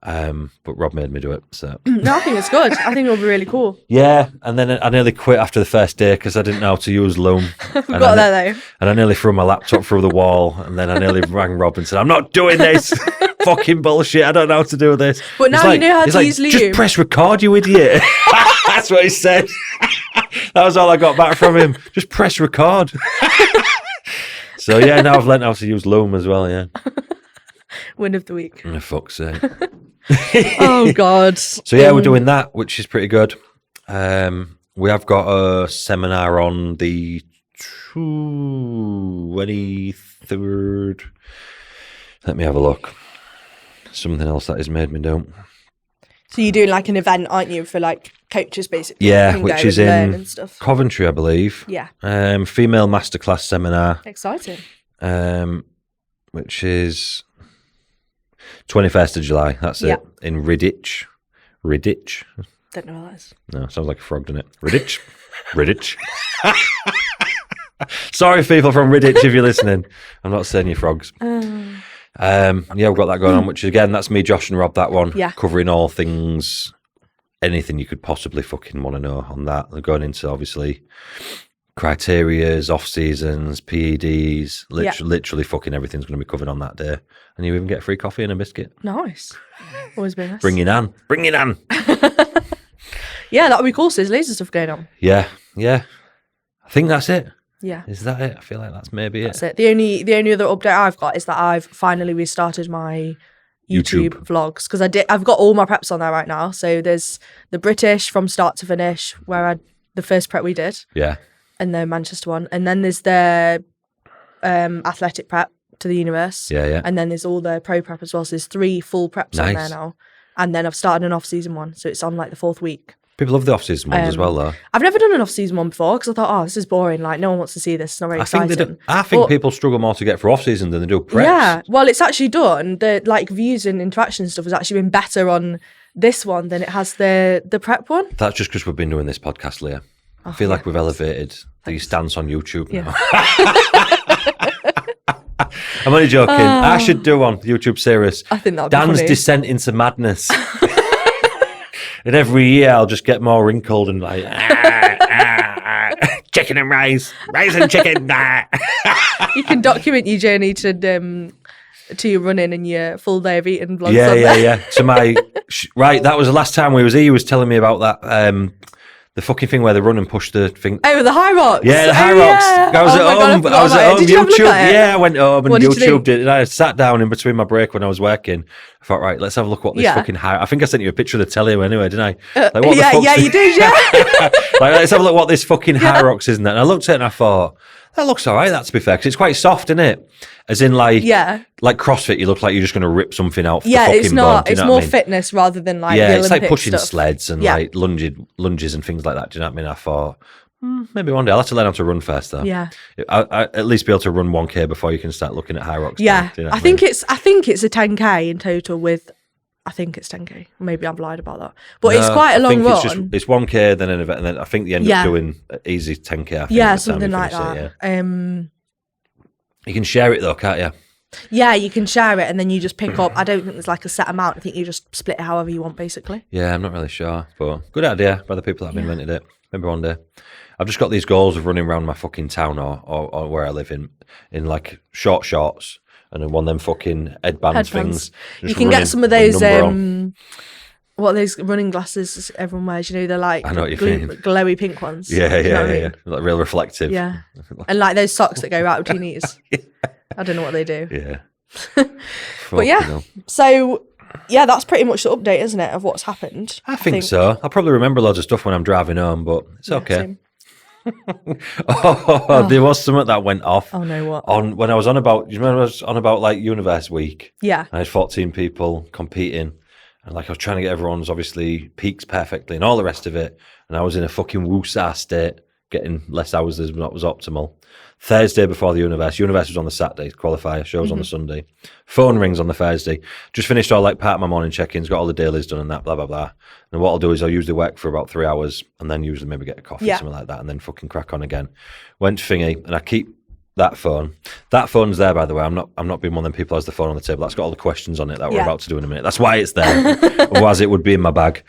But Rob made me do it. So no, I think it's good. I think it'll be really cool. Yeah, and then I nearly quit after the first day because I didn't know how to use Loom. And I nearly threw my laptop through the wall, and then I nearly rang Rob and said, "I'm not doing this. Fucking bullshit. I don't know how to do this." But now you know how to use Loom. Just press record, you idiot. That's what he said. That was all I got back from him. Just press record. So yeah, now I've learned how to use Loom as well. Yeah. Win of the week. For fuck's sake. Oh God. So yeah, we're doing that, which is pretty good. We have got a seminar on the 23rd. Let me have a look. Something else that has made me do. So you're doing an event, aren't you, for coaches basically? Yeah, which is in Coventry, I believe. Yeah. Female masterclass seminar. Exciting. Which is 21st of July. That's it. In Ridditch. Ridditch. Don't know what that is. No, sounds like a frog, doesn't it? Ridditch. Ridditch. Sorry, people from Ridditch, if you're listening. I'm not saying you frogs. Yeah, we've got that going on, which again, that's me, Josh, and Rob. That one, covering all things, anything you could possibly fucking want to know on that. They're going into obviously criterias, off seasons, PEDs, literally fucking everything's going to be covered on that day, and you even get free coffee and a biscuit. Nice, always been nice. Bring it on. Yeah, that would be cool. So there's loads of stuff going on. Yeah. I think that's it. Yeah. Is that it? I feel like that's maybe that's it. The only other update I've got is that I've finally restarted my YouTube vlogs because I've got all my preps on there right now. So there's the British from start to finish where the first prep we did. Yeah. And the Manchester one. And then there's the athletic prep to the universe. Yeah. And then there's all the pro prep as well. So there's 3 full preps on there now. And then I've started an off-season one. So it's on the 4th week. People love the off-season ones as well, though. I've never done an off-season one before because I thought, this is boring. No one wants to see this. It's not very exciting. I think people struggle more to get for off-season than they do preps. Yeah, well, it's actually done. The views and interaction stuff has actually been better on this one than it has the prep one. That's just because we've been doing this podcast, Leah. I feel like we've elevated the stance on YouTube now. I'm only joking. I should do one YouTube series. I think that'd be Dan's funny. descent into madness. And every year I'll just get more wrinkled and chicken and rice and chicken. You can document your journey to your running and your full day of eating vlogs. Yeah. To my right, that was the last time we was here. He was telling me about that. The fucking thing where they run and push the thing. Oh, the high rocks. Yeah, the high rocks. Yeah. I was at home. I was at home. Did you have a look at it? Yeah, I went home and YouTubed it. it. And I sat down in between my break when I was working. I thought, right, let's have a look what this fucking high. I think I sent you a picture of the telly anyway, didn't I? Like, what the fuck's you did. Yeah. Like, let's have a look what this fucking high rocks is. And I looked at it and I thought, that looks all right. That to be fair, because it's quite soft, isn't it? As in, like CrossFit, you look like you're just going to rip something out. The fucking it's not. bone, it's more fitness rather than like it's Olympic like pushing stuff. sleds and like lunges and things like that. Do you know what I mean? I thought maybe one day I'll have to learn how to run first, though. Yeah, I at least be able to run 1K before you can start looking at high rocks. Yeah, do you know I think it's a 10K in total with. I think it's 10K. Maybe I've lied about that, but it's quite a long run. It's 1K, then an event, and then I think they end up doing easy 10K. I think, something like that. You can share it though, can't you? Yeah, you can share it, and then you just pick up. I don't think there's like a set amount. I think you just split it however you want, basically. Yeah, I'm not really sure, but good idea by the people that have invented it. Maybe one day. I've just got these goals of running around my fucking town or where I live in like short shorts. And then one of them fucking headbands things. You can get some of those, what are those running glasses everyone wears? You know, they're like glowy pink ones. Yeah. Like real reflective. Yeah. And like those socks that go right between your knees. I don't know what they do. Yeah. But yeah, so yeah, that's pretty much the update, isn't it, of what's happened? I think so. I'll probably remember loads of stuff when I'm driving home, but it's okay. Same. There was something that went off. Oh no, what? When I was on about, you remember I was on about like Universe Week? Yeah. I had 14 people competing, and like I was trying to get everyone's obviously peaks perfectly and all the rest of it, and I was in a fucking woosah state, getting less hours than what was optimal. Thursday before the Universe was on the Saturday, Qualifier, show was on the Sunday. Phone rings on the Thursday. Just finished all like part of my morning check-ins, got all the dailies done and that, blah, blah, blah. And what I'll do is I'll usually work for about 3 hours and then usually maybe get a coffee, something like that, and then fucking crack on again. Went to thingy, and I keep that phone. That phone's there, by the way. I'm not being one of them people who has the phone on the table. That's got all the questions on it that we're about to do in a minute. That's why it's there. Otherwise it would be in my bag.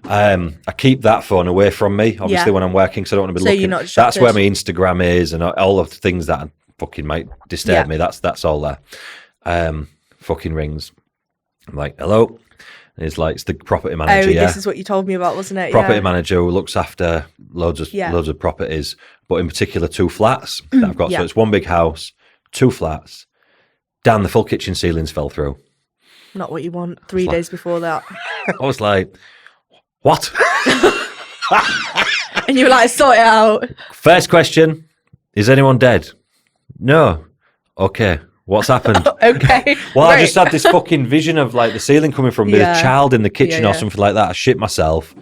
I keep that phone away from me, obviously, when I'm working, because I don't want to be looking. You're not that's where my Instagram is and all of the things that fucking might disturb me. That's all there. Fucking rings. I'm like, hello. And it's like, it's the property manager. Oh, this is what you told me about, wasn't it? Property manager who looks after loads of properties, but in particular 2 flats that I've got. So it's one big house, 2 flats. Dan, the full kitchen ceilings fell through. Not what you want 3 days before that. I was like, what? And you were like, sort it out. First question, is anyone dead? No. Okay. What's happened? Okay. Well, I just had this fucking vision of like the ceiling coming from with a child in the kitchen or something like that. I shit myself.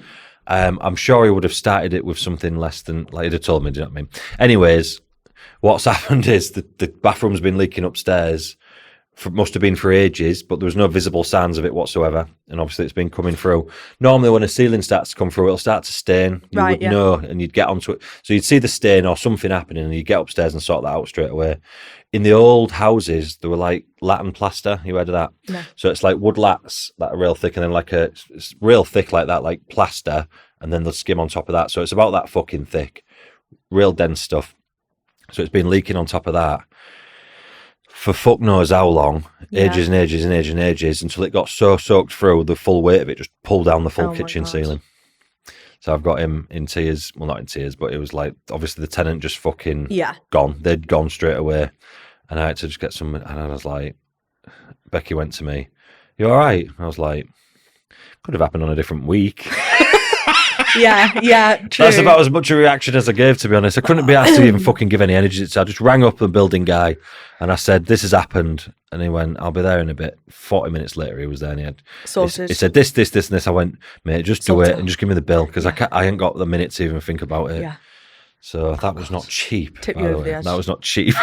I'm sure he would have started it with something less than, like he'd have told me, do you know what I mean? Anyways, what's happened is the bathroom's been leaking upstairs. Must have been for ages, but there was no visible signs of it whatsoever. And obviously it's been coming through. Normally when a ceiling starts to come through, it'll start to stain. You would know, and you'd get onto it. So you'd see the stain or something happening and you'd get upstairs and sort that out straight away. In the old houses, there were like latten plaster. You heard of that? No. So it's like wood lats that are real thick and then like it's real thick like that, like plaster, and then the skim on top of that. So it's about that fucking thick, real dense stuff. So it's been leaking on top of that for fuck knows how long, ages and ages and ages and ages, until it got so soaked through, the full weight of it just pulled down the full kitchen ceiling. So I've got him in tears. Well, not in tears, but it was like, obviously the tenant just fucking gone. They'd gone straight away. And I had to just get some, and I was like, Becky went to me, you all right? And I was like, could have happened on a different week. Yeah, true. That's about as much a reaction as I gave, to be honest. I couldn't be asked to even fucking give any energy. So I just rang up the building guy and I said, this has happened. And he went, I'll be there in a bit. 40 minutes later, he was there and he had sorted. He said, this, and this. I went, mate, just do it and just give me the bill, because I ain't got the minute to even think about it. Yeah. So that was not cheap. Tip you over the edge. That was not cheap.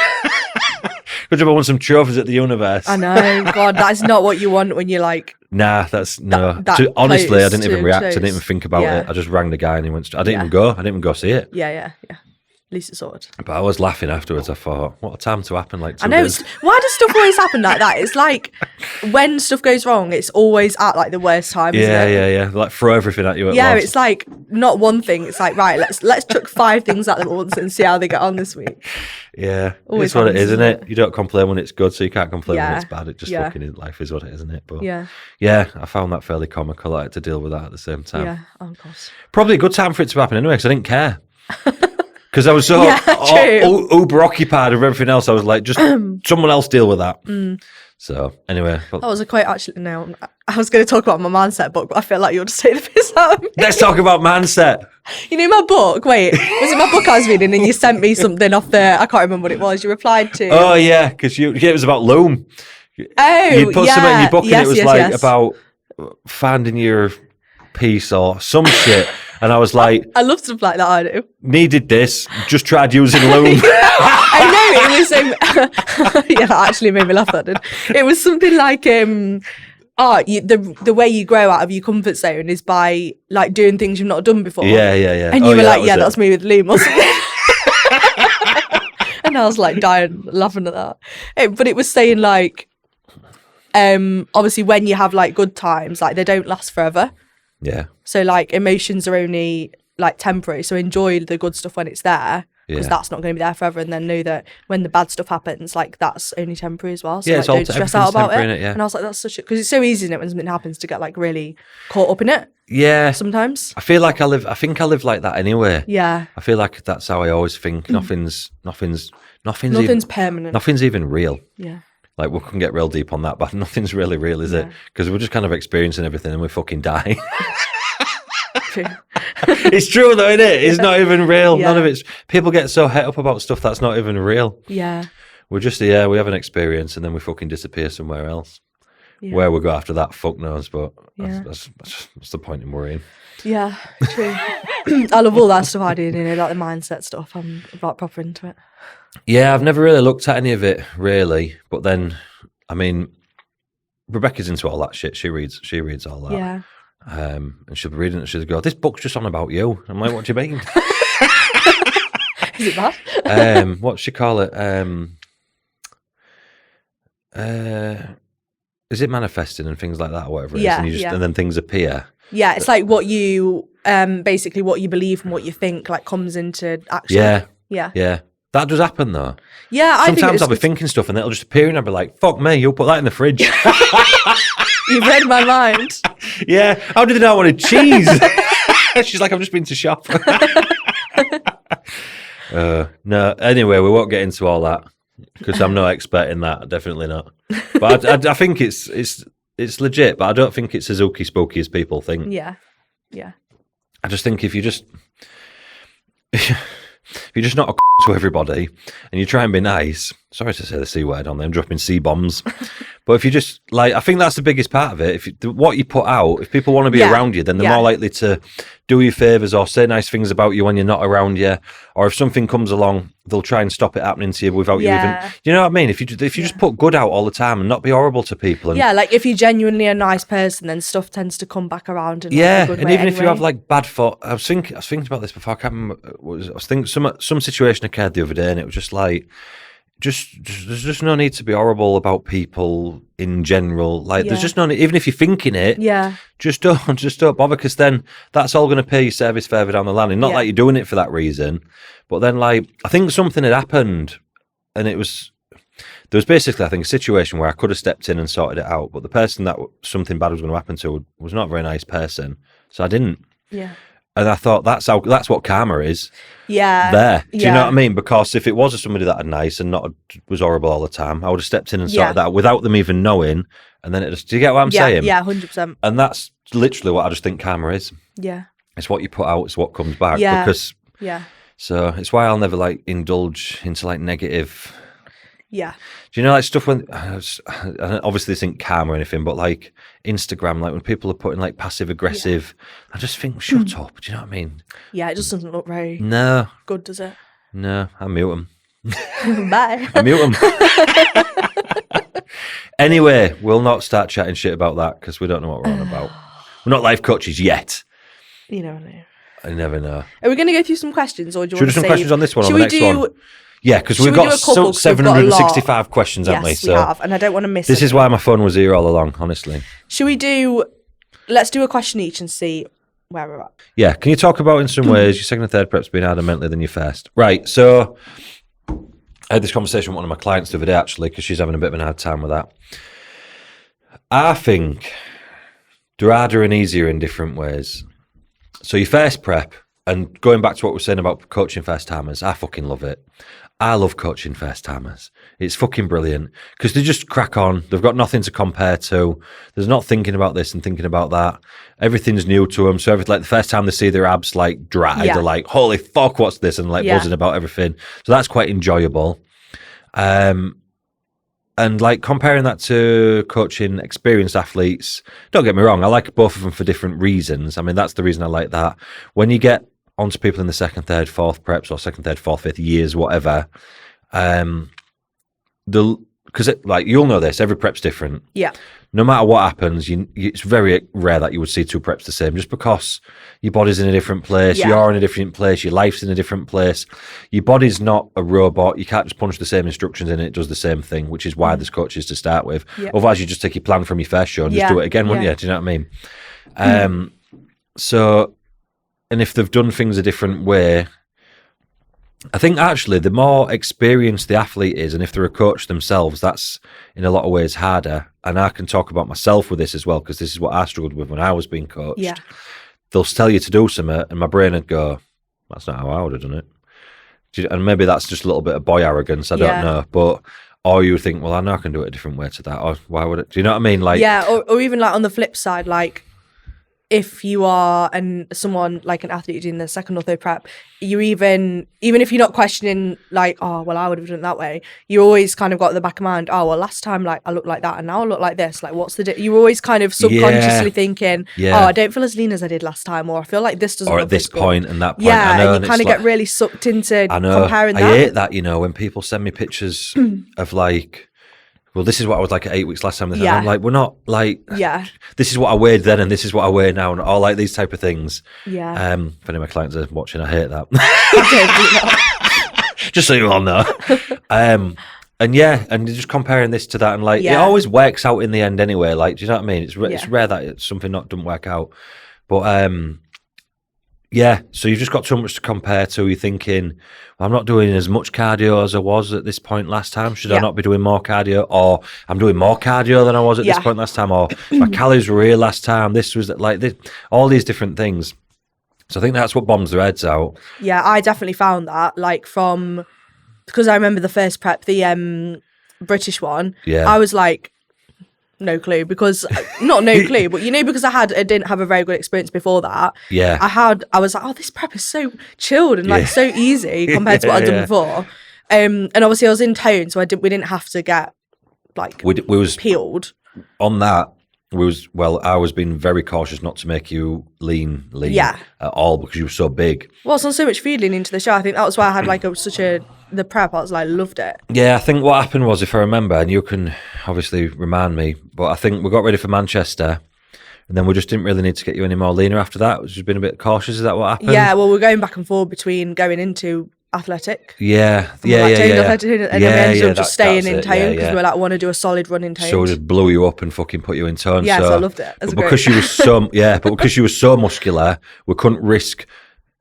Good job I won some trophies at the Universe. I know, God, that's not what you want when you're like... Nah, that's no. Honestly, I didn't even react. I didn't even think about it. I just rang the guy and he went. I didn't even go. I didn't even go see it. Yeah. least it's sorted. But I was laughing afterwards. I thought, what a time to happen! Like, I know. Why does stuff always happen like that? It's like when stuff goes wrong, it's always at like the worst time. Yeah. Like throw everything at you at once. It's It's like not one thing. It's like, right, let's chuck 5 things at them at once and see how they get on this week. Yeah, always it's what it is, isn't it? You don't complain when it's good, so you can't complain when it's bad. It just fucking life is what it is, isn't it? But yeah, I found that fairly comical. I had to deal with that at the same time. Yeah, oh gosh. Probably a good time for it to happen anyway, because I didn't care. Because I was so uber occupied with everything else. I was like, just someone else deal with that. So anyway, that was a quite actually. No, I was going to talk about my mindset book, but I feel like you'll just take the piss out of me. Let's talk about mindset. You know my book. Wait, was it my book I was reading? And you sent me something off the. I can't remember what it was. You replied to. Oh yeah, because it was about loom. Oh, you put something in your book, and it was like about finding your piece or some shit. And I was like, I love stuff like that. I do. Needed this. Just tried using loom. I know it was. Yeah, that actually made me laugh. That did. It was something like, the way you grow out of your comfort zone is by like doing things you've not done before. Yeah. And you were like, that's me with loom or something. And I was like dying laughing at that. But it was saying like, obviously when you have like good times, like they don't last forever. Yeah. So like emotions are only like temporary. So enjoy the good stuff when it's there, because that's not going to be there forever. And then know that when the bad stuff happens, like that's only temporary as well. So like, don't stress out about it. And I was like, that's such a, because it's so easy, isn't it, when something happens to get like really caught up in it. Yeah. Sometimes. I feel like I think I live like that anyway. Yeah. I feel like that's how I always think. Nothing's permanent. Nothing's even real. Yeah. Like, we can get real deep on that, but nothing's really real, is it? Because we're just kind of experiencing everything and we fucking die. True. It's true though, isn't it? It's not even real. None of it's... People get so het up about stuff that's not even real. Yeah. We're just, we have an experience and then we fucking disappear somewhere else. Yeah. Where we go after that, fuck knows, but that's the point in worrying. Yeah, true. I love all that stuff I do, like the mindset stuff. I'm like proper into it. Yeah, I've never really looked at any of it, really. But then, I mean, Rebecca's into all that shit. She reads all that. Yeah. And she'll be reading it. She'll go, "This book's just on about you." I'm like, "What do you mean?" Is it bad? What she call it? Is it manifesting and things like that, or whatever it is? And then things appear. Yeah, it's like what you basically what you believe and what you think like comes into action. Yeah. That does happen though. Yeah, sometimes I'll be thinking stuff and it'll just appear and I'll be like, "Fuck me, you'll put that in the fridge." You've read my mind. Yeah. How did they know I wanted cheese? She's like, "I've just been to shop." No. Anyway, we won't get into all that because I'm no expert in that. Definitely not. But I think it's legit. But I don't think it's as ooky spooky as people think. Yeah. I just think if you're just not a to everybody and you try and be nice, sorry to say the C word on them, dropping C bombs, but if you just like, I think that's the biggest part of it. What you put out, if people want to be around you, then they're more likely to do you favors or say nice things about you when you're not around you, or if something comes along, they'll try and stop it happening to you without you even, you know what I mean? If you just put good out all the time and not be horrible to people, and like if you're genuinely a nice person, then stuff tends to come back around. And and even if you have like bad thought, I was thinking about this before. I can't remember. I was thinking some situation occurred the other day, and it was just like, there's just no need to be horrible about people in general. Like there's just no need, even if you're thinking it, just don't bother, because then that's all going to pay your service further down the line. And not like you're doing it for that reason, but then like I think something had happened, and there was basically, I think, a situation where I could have stepped in and sorted it out, but the person that something bad was going to happen to was not a very nice person, so I didn't. Yeah. And I thought that's what karma is. Yeah. There. Do you know what I mean? Because if it was somebody that had nice and not was horrible all the time, I would have stepped in and sorted that out without them even knowing. And then do you get what I'm saying? Yeah, 100%. And that's literally what I just think karma is. Yeah. It's what you put out, it's what comes back. Yeah. So it's why I'll never like indulge into like negative. Yeah. Do you know like stuff when, obviously this isn't karma or anything, but like Instagram, like when people are putting like passive aggressive, I just think, shut up. Do you know what I mean? Yeah, it just doesn't look very good, does it? No, I mute them. Bye. I mute them. Anyway, we'll not start chatting shit about that because we don't know what we're on about. We're not life coaches yet. You know what I mean. I never know. Are we going to go through some questions, or do you want to do some questions on this one or the next one? Yeah, because we've got 765 questions, haven't we? Yes, we have, and I don't want to miss This is why my phone was here all along, honestly. Let's do a question each and see where we're at. Yeah, can you talk about in some ways your second and third prep's been harder mentally than your first? Right, so I had this conversation with one of my clients the other day, actually, because she's having a bit of a hard time with that. I think they're harder and easier in different ways. So your first prep, and going back to what we were saying about coaching first timers, I fucking love it. I love coaching first timers. It's fucking brilliant because they just crack on. They've got nothing to compare to. There's not thinking about this and thinking about that. Everything's new to them. So like the first time they see their abs like dry, they're like, holy fuck, what's this? And like buzzing about everything. So that's quite enjoyable. And like comparing that to coaching experienced athletes, don't get me wrong, I like both of them for different reasons. I mean, that's the reason I like that. When you get onto people in the second, third, fourth preps or second, third, fourth, fifth years, whatever, because like you'll know this, every prep's different. Yeah. No matter what happens, it's very rare that you would see two preps the same, just because your body's in a different place, you're in a different place, your life's in a different place. Your body's not a robot. You can't just punch the same instructions in and it does the same thing, which is why there's coaches to start with. Yeah. Otherwise, you just take your plan from your first show and just do it again, wouldn't you? Do you know what I mean? So, and if they've done things a different way, I think actually the more experienced the athlete is, and if they're a coach themselves, that's in a lot of ways harder. And I can talk about myself with this as well, because this is what I struggled with when I was being coached. Yeah. They'll tell you to do something, and my brain would go, that's not how I would have done it. And maybe that's just a little bit of boy arrogance, I don't know. But, or you think, well, I know I can do it a different way to that. Or why would it? Do you know what I mean? Like, or even like on the flip side, like, if you are someone like an athlete doing the second or third prep, you even if you're not questioning like, oh well, I would have done it that way, you always kind of got in the back of mind, oh well, last time like I looked like that and now I look like this, like what's the you're always kind of subconsciously thinking, oh, I don't feel as lean as I did last time, or I feel like this doesn't, or at this point and that point, and you kind of get really sucked into comparing that. I hate that, when people send me pictures of like, well, this is what I was like at 8 weeks last time. I'm like, we're not like, this is what I weighed then and this is what I weigh now, and all like these type of things. Yeah. If any of my clients are watching, I hate that. Just so you all know. And and just comparing this to that, and like, it always works out in the end anyway. Like, do you know what I mean? It's rare that it's something doesn't work out. But so you've just got so much to compare to. You're thinking, well, I'm not doing as much cardio as I was at this point last time. Should I not be doing more cardio? Or I'm doing more cardio than I was at this point last time. Or my calories were here last time. This was like this, all these different things. So I think that's what bombs their heads out. Yeah, I definitely found that. Like because I remember the first prep, the British one. Yeah, I was like, no clue, because not no clue, but because I didn't have a very good experience before that. Yeah, I was like, oh, this prep is so chilled and like so easy compared to what I'd done before. And obviously I was in tone, so we didn't have to get like we was peeled on that. I was being very cautious not to make you lean at all, because you were so big. Well, it's on so much food leading into the show. I think that was why I had like the prep. I was like, loved it. Yeah, I think what happened was, if I remember, and you can obviously remind me, but I think we got ready for Manchester, and then we just didn't really need to get you any more leaner after that. We've just been a bit cautious. Is that what happened? Yeah, well, we're going back and forth between going into athletic. Yeah. And then we ended up just staying in tone, because we were like, I want to do a solid run in tone. So we just blew you up and fucking put you in tone. Yeah, so I loved it. Because she was so muscular, we couldn't risk.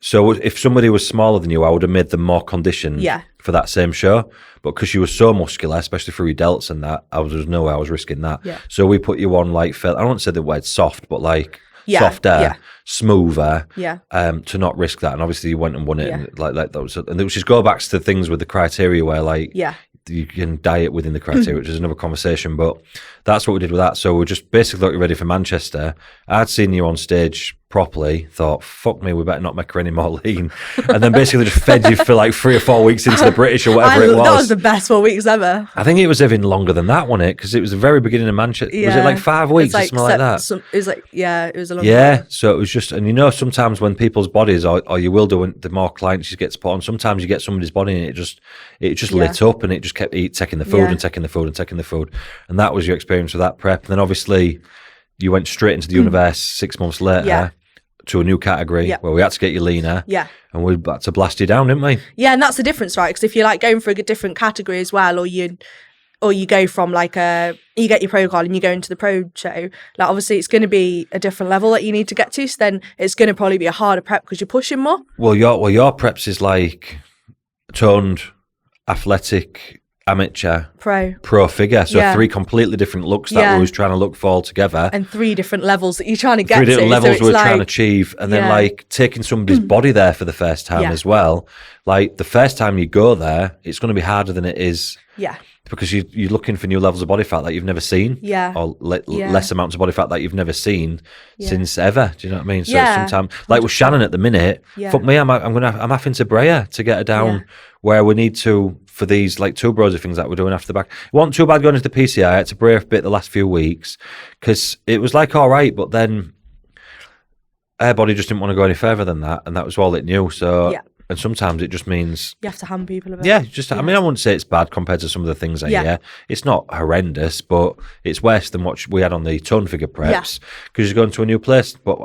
So if somebody was smaller than you, I would have made them more conditioned for that same show. But because you were so muscular, especially for your delts and that, there's no way I was risking that. Yeah. So we put you on like, I don't want to say the word soft, but like softer, smoother, to not risk that. And obviously you went and won it, and like that was, and which just go back to things with the criteria where like you can diet within the criteria, which is another conversation. But that's what we did with that. So we just basically got you ready for Manchester. I'd seen you on stage properly, thought, fuck me, we better not make her any more lean. And then basically just fed you for like 3 or 4 weeks into the British or whatever it was. That was the best 4 weeks ever. I think it was even longer than that, wasn't it? Because it was the very beginning of Manchester. Yeah. Was it like 5 weeks or something like that? It was like, it was a long time. So it was just, and sometimes when people's bodies, or you will do, the more clients you get to put on, sometimes you get somebody's body and it just lit up, and it just kept taking the food and taking the food and taking the food. And that was your experience with that prep. And then obviously you went straight into the universe 6 months later. Yeah. to a new category where we had to get you leaner. Yeah. And we had to blast you down, didn't we? Yeah, and that's the difference, right? Because if you're like going for a different category as well, or you go from like you get your pro card and you go into the pro show, like obviously it's going to be a different level that you need to get to. So then it's going to probably be a harder prep because you're pushing more. Well, your preps is like toned, athletic, amateur, pro figure. So 3 completely different looks that we was trying to look for all together. And 3 different levels that you're trying to get 3 different levels so we're trying to achieve. And then like taking somebody's body there for the first time as well. Like the first time you go there, it's going to be harder than it is. Yeah. Because you're looking for new levels of body fat that you've never seen. Yeah. Or less amounts of body fat that you've never seen since ever. Do you know what I mean? So sometimes, like with Shannon at the minute, fuck me, I'm having to bray her to get her down where we need to for these like 2 bros of things that we're doing after the back. It wasn't too bad going into the PCI. I had to bray her a bit the last few weeks because it was like all right, but then her body just didn't want to go any further than that, and that was all it knew. So. And sometimes it just means you have to hand people a bit. Yeah, I mean, I wouldn't say it's bad compared to some of the things I hear. It's not horrendous, but it's worse than what we had on the tone figure preps because you're going to a new place. But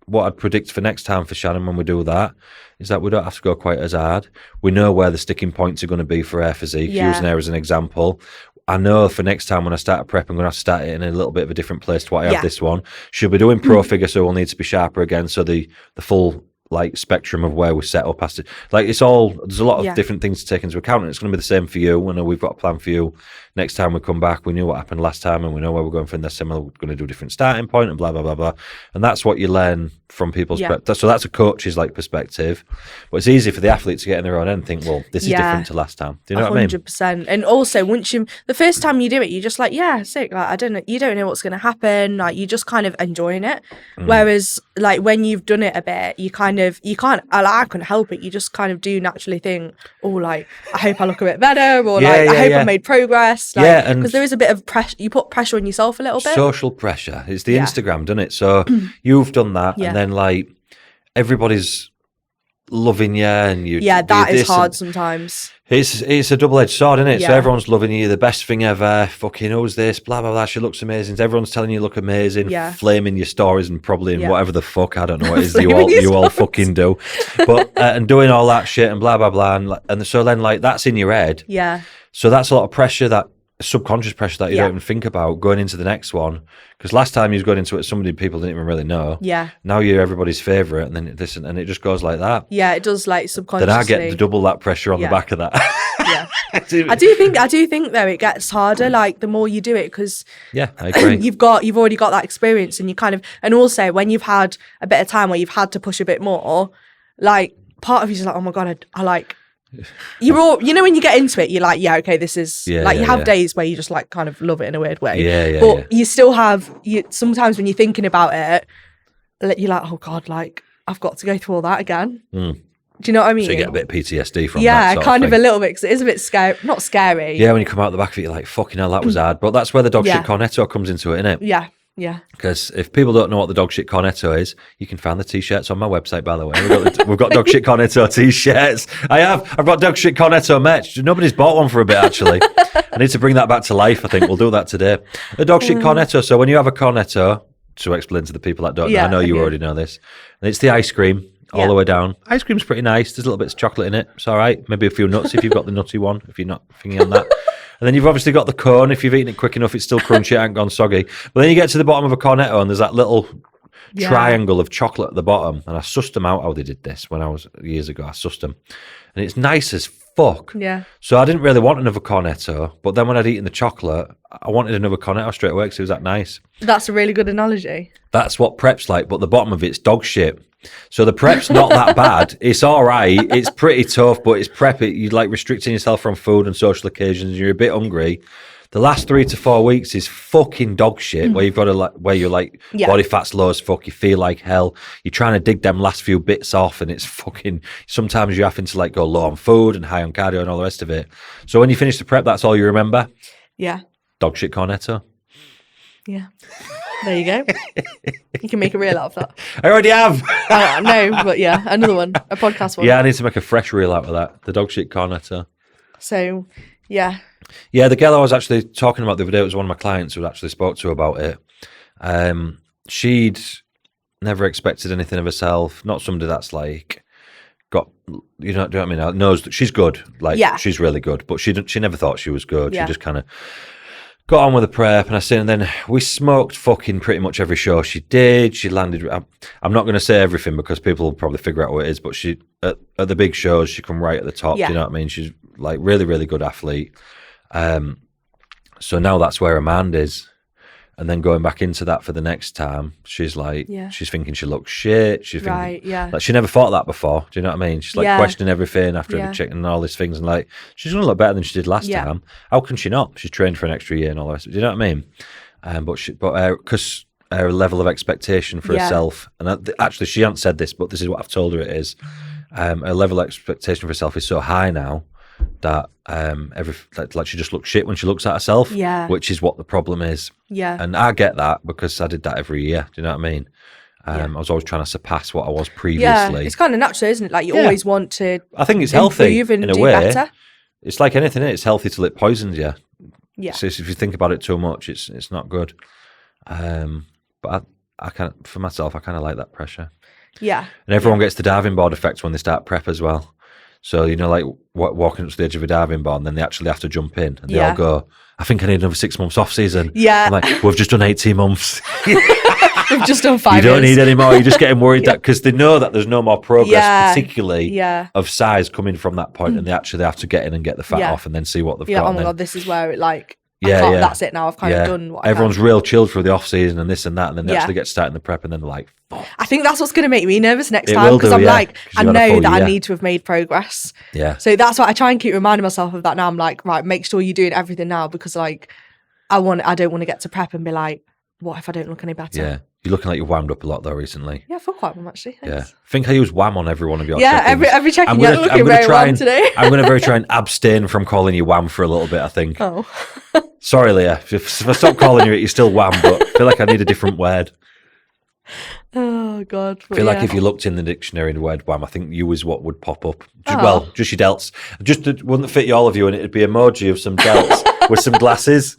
what I'd predict for next time for Shannon when we do that is that we don't have to go quite as hard. We know where the sticking points are going to be for her physique, using her as an example. I know for next time when I start a prep, I'm going to have to start it in a little bit of a different place to what I have this one. She'll be doing pro figure, so we'll need to be sharper again. So the full like spectrum of where we set up has to, like, it's all, there's a lot of different things to take into account, and it's going to be the same for you. We know we've got a plan for you next time we come back. We knew what happened last time and we know where we're going from this similar. We're going to do a different starting point and blah blah blah blah, and that's what you learn from people's prep. So that's a coach's like perspective, but it's easy for the athlete to get in their own head and think, well, this is different to last time. Do you know 100%. What I mean? 100%. And also once the first time you do it, you're just like, sick, like you don't know what's going to happen, like you're just kind of enjoying it. Whereas like when you've done it a bit, you can't, I couldn't help it, you just kind of do naturally think, oh, like I hope I look a bit better, or I hope I made progress, like, because there is a bit of pressure. You put pressure on yourself a little bit. Social pressure. It's the Instagram, doesn't it? So you've done that, and then like everybody's loving you, and you that is hard sometimes. It's a double-edged sword, isn't it? So everyone's loving you, the best thing ever, fucking who's this, blah blah blah, she looks amazing, everyone's telling you look amazing, flaming your stories and probably in whatever the fuck, I don't know what it is you all fucking do, but and doing all that shit and blah blah blah, and so then like that's in your head, so that's a lot of pressure, that subconscious pressure that you don't even think about going into the next one, because last time you was going into it somebody people didn't even really know. Now you're everybody's favorite, and then this, and it just goes like that. It does, like subconsciously. Then I get double that pressure on the back of that. I do think though it gets harder like the more you do it, because I agree. you've already got that experience, and you kind of, and also when you've had a bit of time where you've had to push a bit more, like part of you's like, oh my god, I like. You're all, you know, when you get into it, you're like, okay, this is like you have days where you just like kind of love it in a weird way. But you still have sometimes when you're thinking about it, you're like, oh god, like I've got to go through all that again. Do you know what I mean? So you get a bit of PTSD from that sort kind of a little bit, because it is a bit scary. Not scary. Yeah, when you come out the back of it, you're like, fucking hell, that was hard. But that's where the dog shit cornetto comes into it, innit? Yeah. Because if people don't know what the dog shit cornetto is, you can find the t-shirts on my website, by the way. We've got dog shit cornetto t-shirts. I've got dog shit cornetto merch. Nobody's bought one for a bit, actually. I need to bring that back to life, I think. We'll do that today. The dog shit cornetto. So when you have a cornetto, to explain to the people that don't know, I know you already know this, and it's the ice cream all the way down. Ice cream's pretty nice. There's a little bit of chocolate in it. It's all right. Maybe a few nuts if you've got the nutty one, if you're not thinking on that. And then you've obviously got the cone. If you've eaten it quick enough, it's still crunchy, it ain't gone soggy. But then you get to the bottom of a cornetto and there's that little triangle of chocolate at the bottom. And I sussed them out how they did this when I was years ago. I sussed them. And it's nice as fuck. Yeah. So I didn't really want another cornetto. But then when I'd eaten the chocolate, I wanted another cornetto straight away because it was that nice. That's a really good analogy. That's what prep's like. But the bottom of it's dog shit. So the prep's not that bad. It's all right. It's pretty tough, but it's prep. You're like restricting yourself from food and social occasions. You're a bit hungry. The last 3 to 4 weeks is fucking dog shit. Where you've got to where you're like body fat's low as fuck. You feel like hell. You're trying to dig them last few bits off, and it's fucking. Sometimes you're having to like go low on food and high on cardio and all the rest of it. So when you finish the prep, that's all you remember. Yeah. Dog shit cornetto. Yeah. There you go. You can make a reel out of that. I already have. No, but another one, a podcast one. Yeah, I need to make a fresh reel out of that. The dog shit cornetto. So, yeah. Yeah, the girl I was actually talking about the other day was one of my clients who actually spoke to about it. She'd never expected anything of herself. Not somebody that's like got, you know what I mean? Knows that she's good. Like, she's really good, but she never thought she was good. She just kind of got on with the prep, and then we smoked fucking pretty much every show she did. She landed. I'm not going to say everything because people will probably figure out what it is, but she at the big shows she come right at the top. Do you know what I mean? She's like really, really good athlete. So now that's where her mind is. And then going back into that for the next time, she's like, she's thinking she looks shit. She's thinking, like, she never thought that before. Do you know what I mean? She's like questioning everything after every check and all these things, and like, she's going to look better than she did last time. How can she not? She's trained for an extra year and all the rest. Do you know what I mean? But because her level of expectation for herself, and actually she hasn't said this, but this is what I've told her it is. Her level of expectation for herself is so high now that like she just looks shit when she looks at herself, which is what the problem is. And I get that because I did that every year. Do you know what I mean? I was always trying to surpass what I was previously. It's kind of natural, isn't it? Like you always want to. I think it's healthy and in a do way. Better. It's like anything; it's healthy till it poisons you. So if you think about it too much, it's not good. But I kind of, for myself, I kind of like that pressure. And everyone gets the diving board effect when they start prep as well. So, you know, like walking up to the edge of a diving board and then they actually have to jump in and they all go, I think I need another 6 months off season. I'm like, we've just done 18 months. We've just done 5 years. You don't need any more. You're just getting worried that because they know that there's no more progress, particularly of size coming from that point, and they actually have to get in and get the fat off and then see what they've got. Oh my God, this is where it like, that's it now. I've kind of done what everyone's real chilled through the off season and this and that, and then they actually get started in the prep and then they're like, fuck. I think that's what's going to make me nervous next time because I'm like, I know that I need to have made progress. So that's why I try and keep reminding myself of that now. I'm like, right, make sure you're doing everything now because like I don't want to get to prep and be like, what if I don't look any better? You're looking like you've whammed up a lot though recently. I feel quite wham actually. Thanks. I think I use wham on every one of your check-ins. every check-in. You're looking very wham today. I'm going to try and abstain from calling you wham for a little bit, I think. Oh. Sorry, Leah. If I stop calling you it, you're still wham, but I feel like I need a different word. Oh, God. I feel like if you looked in the dictionary the word wham, I think you is what would pop up. Just your delts. Just it wouldn't fit you, all of you, and it'd be emoji of some delts with some glasses.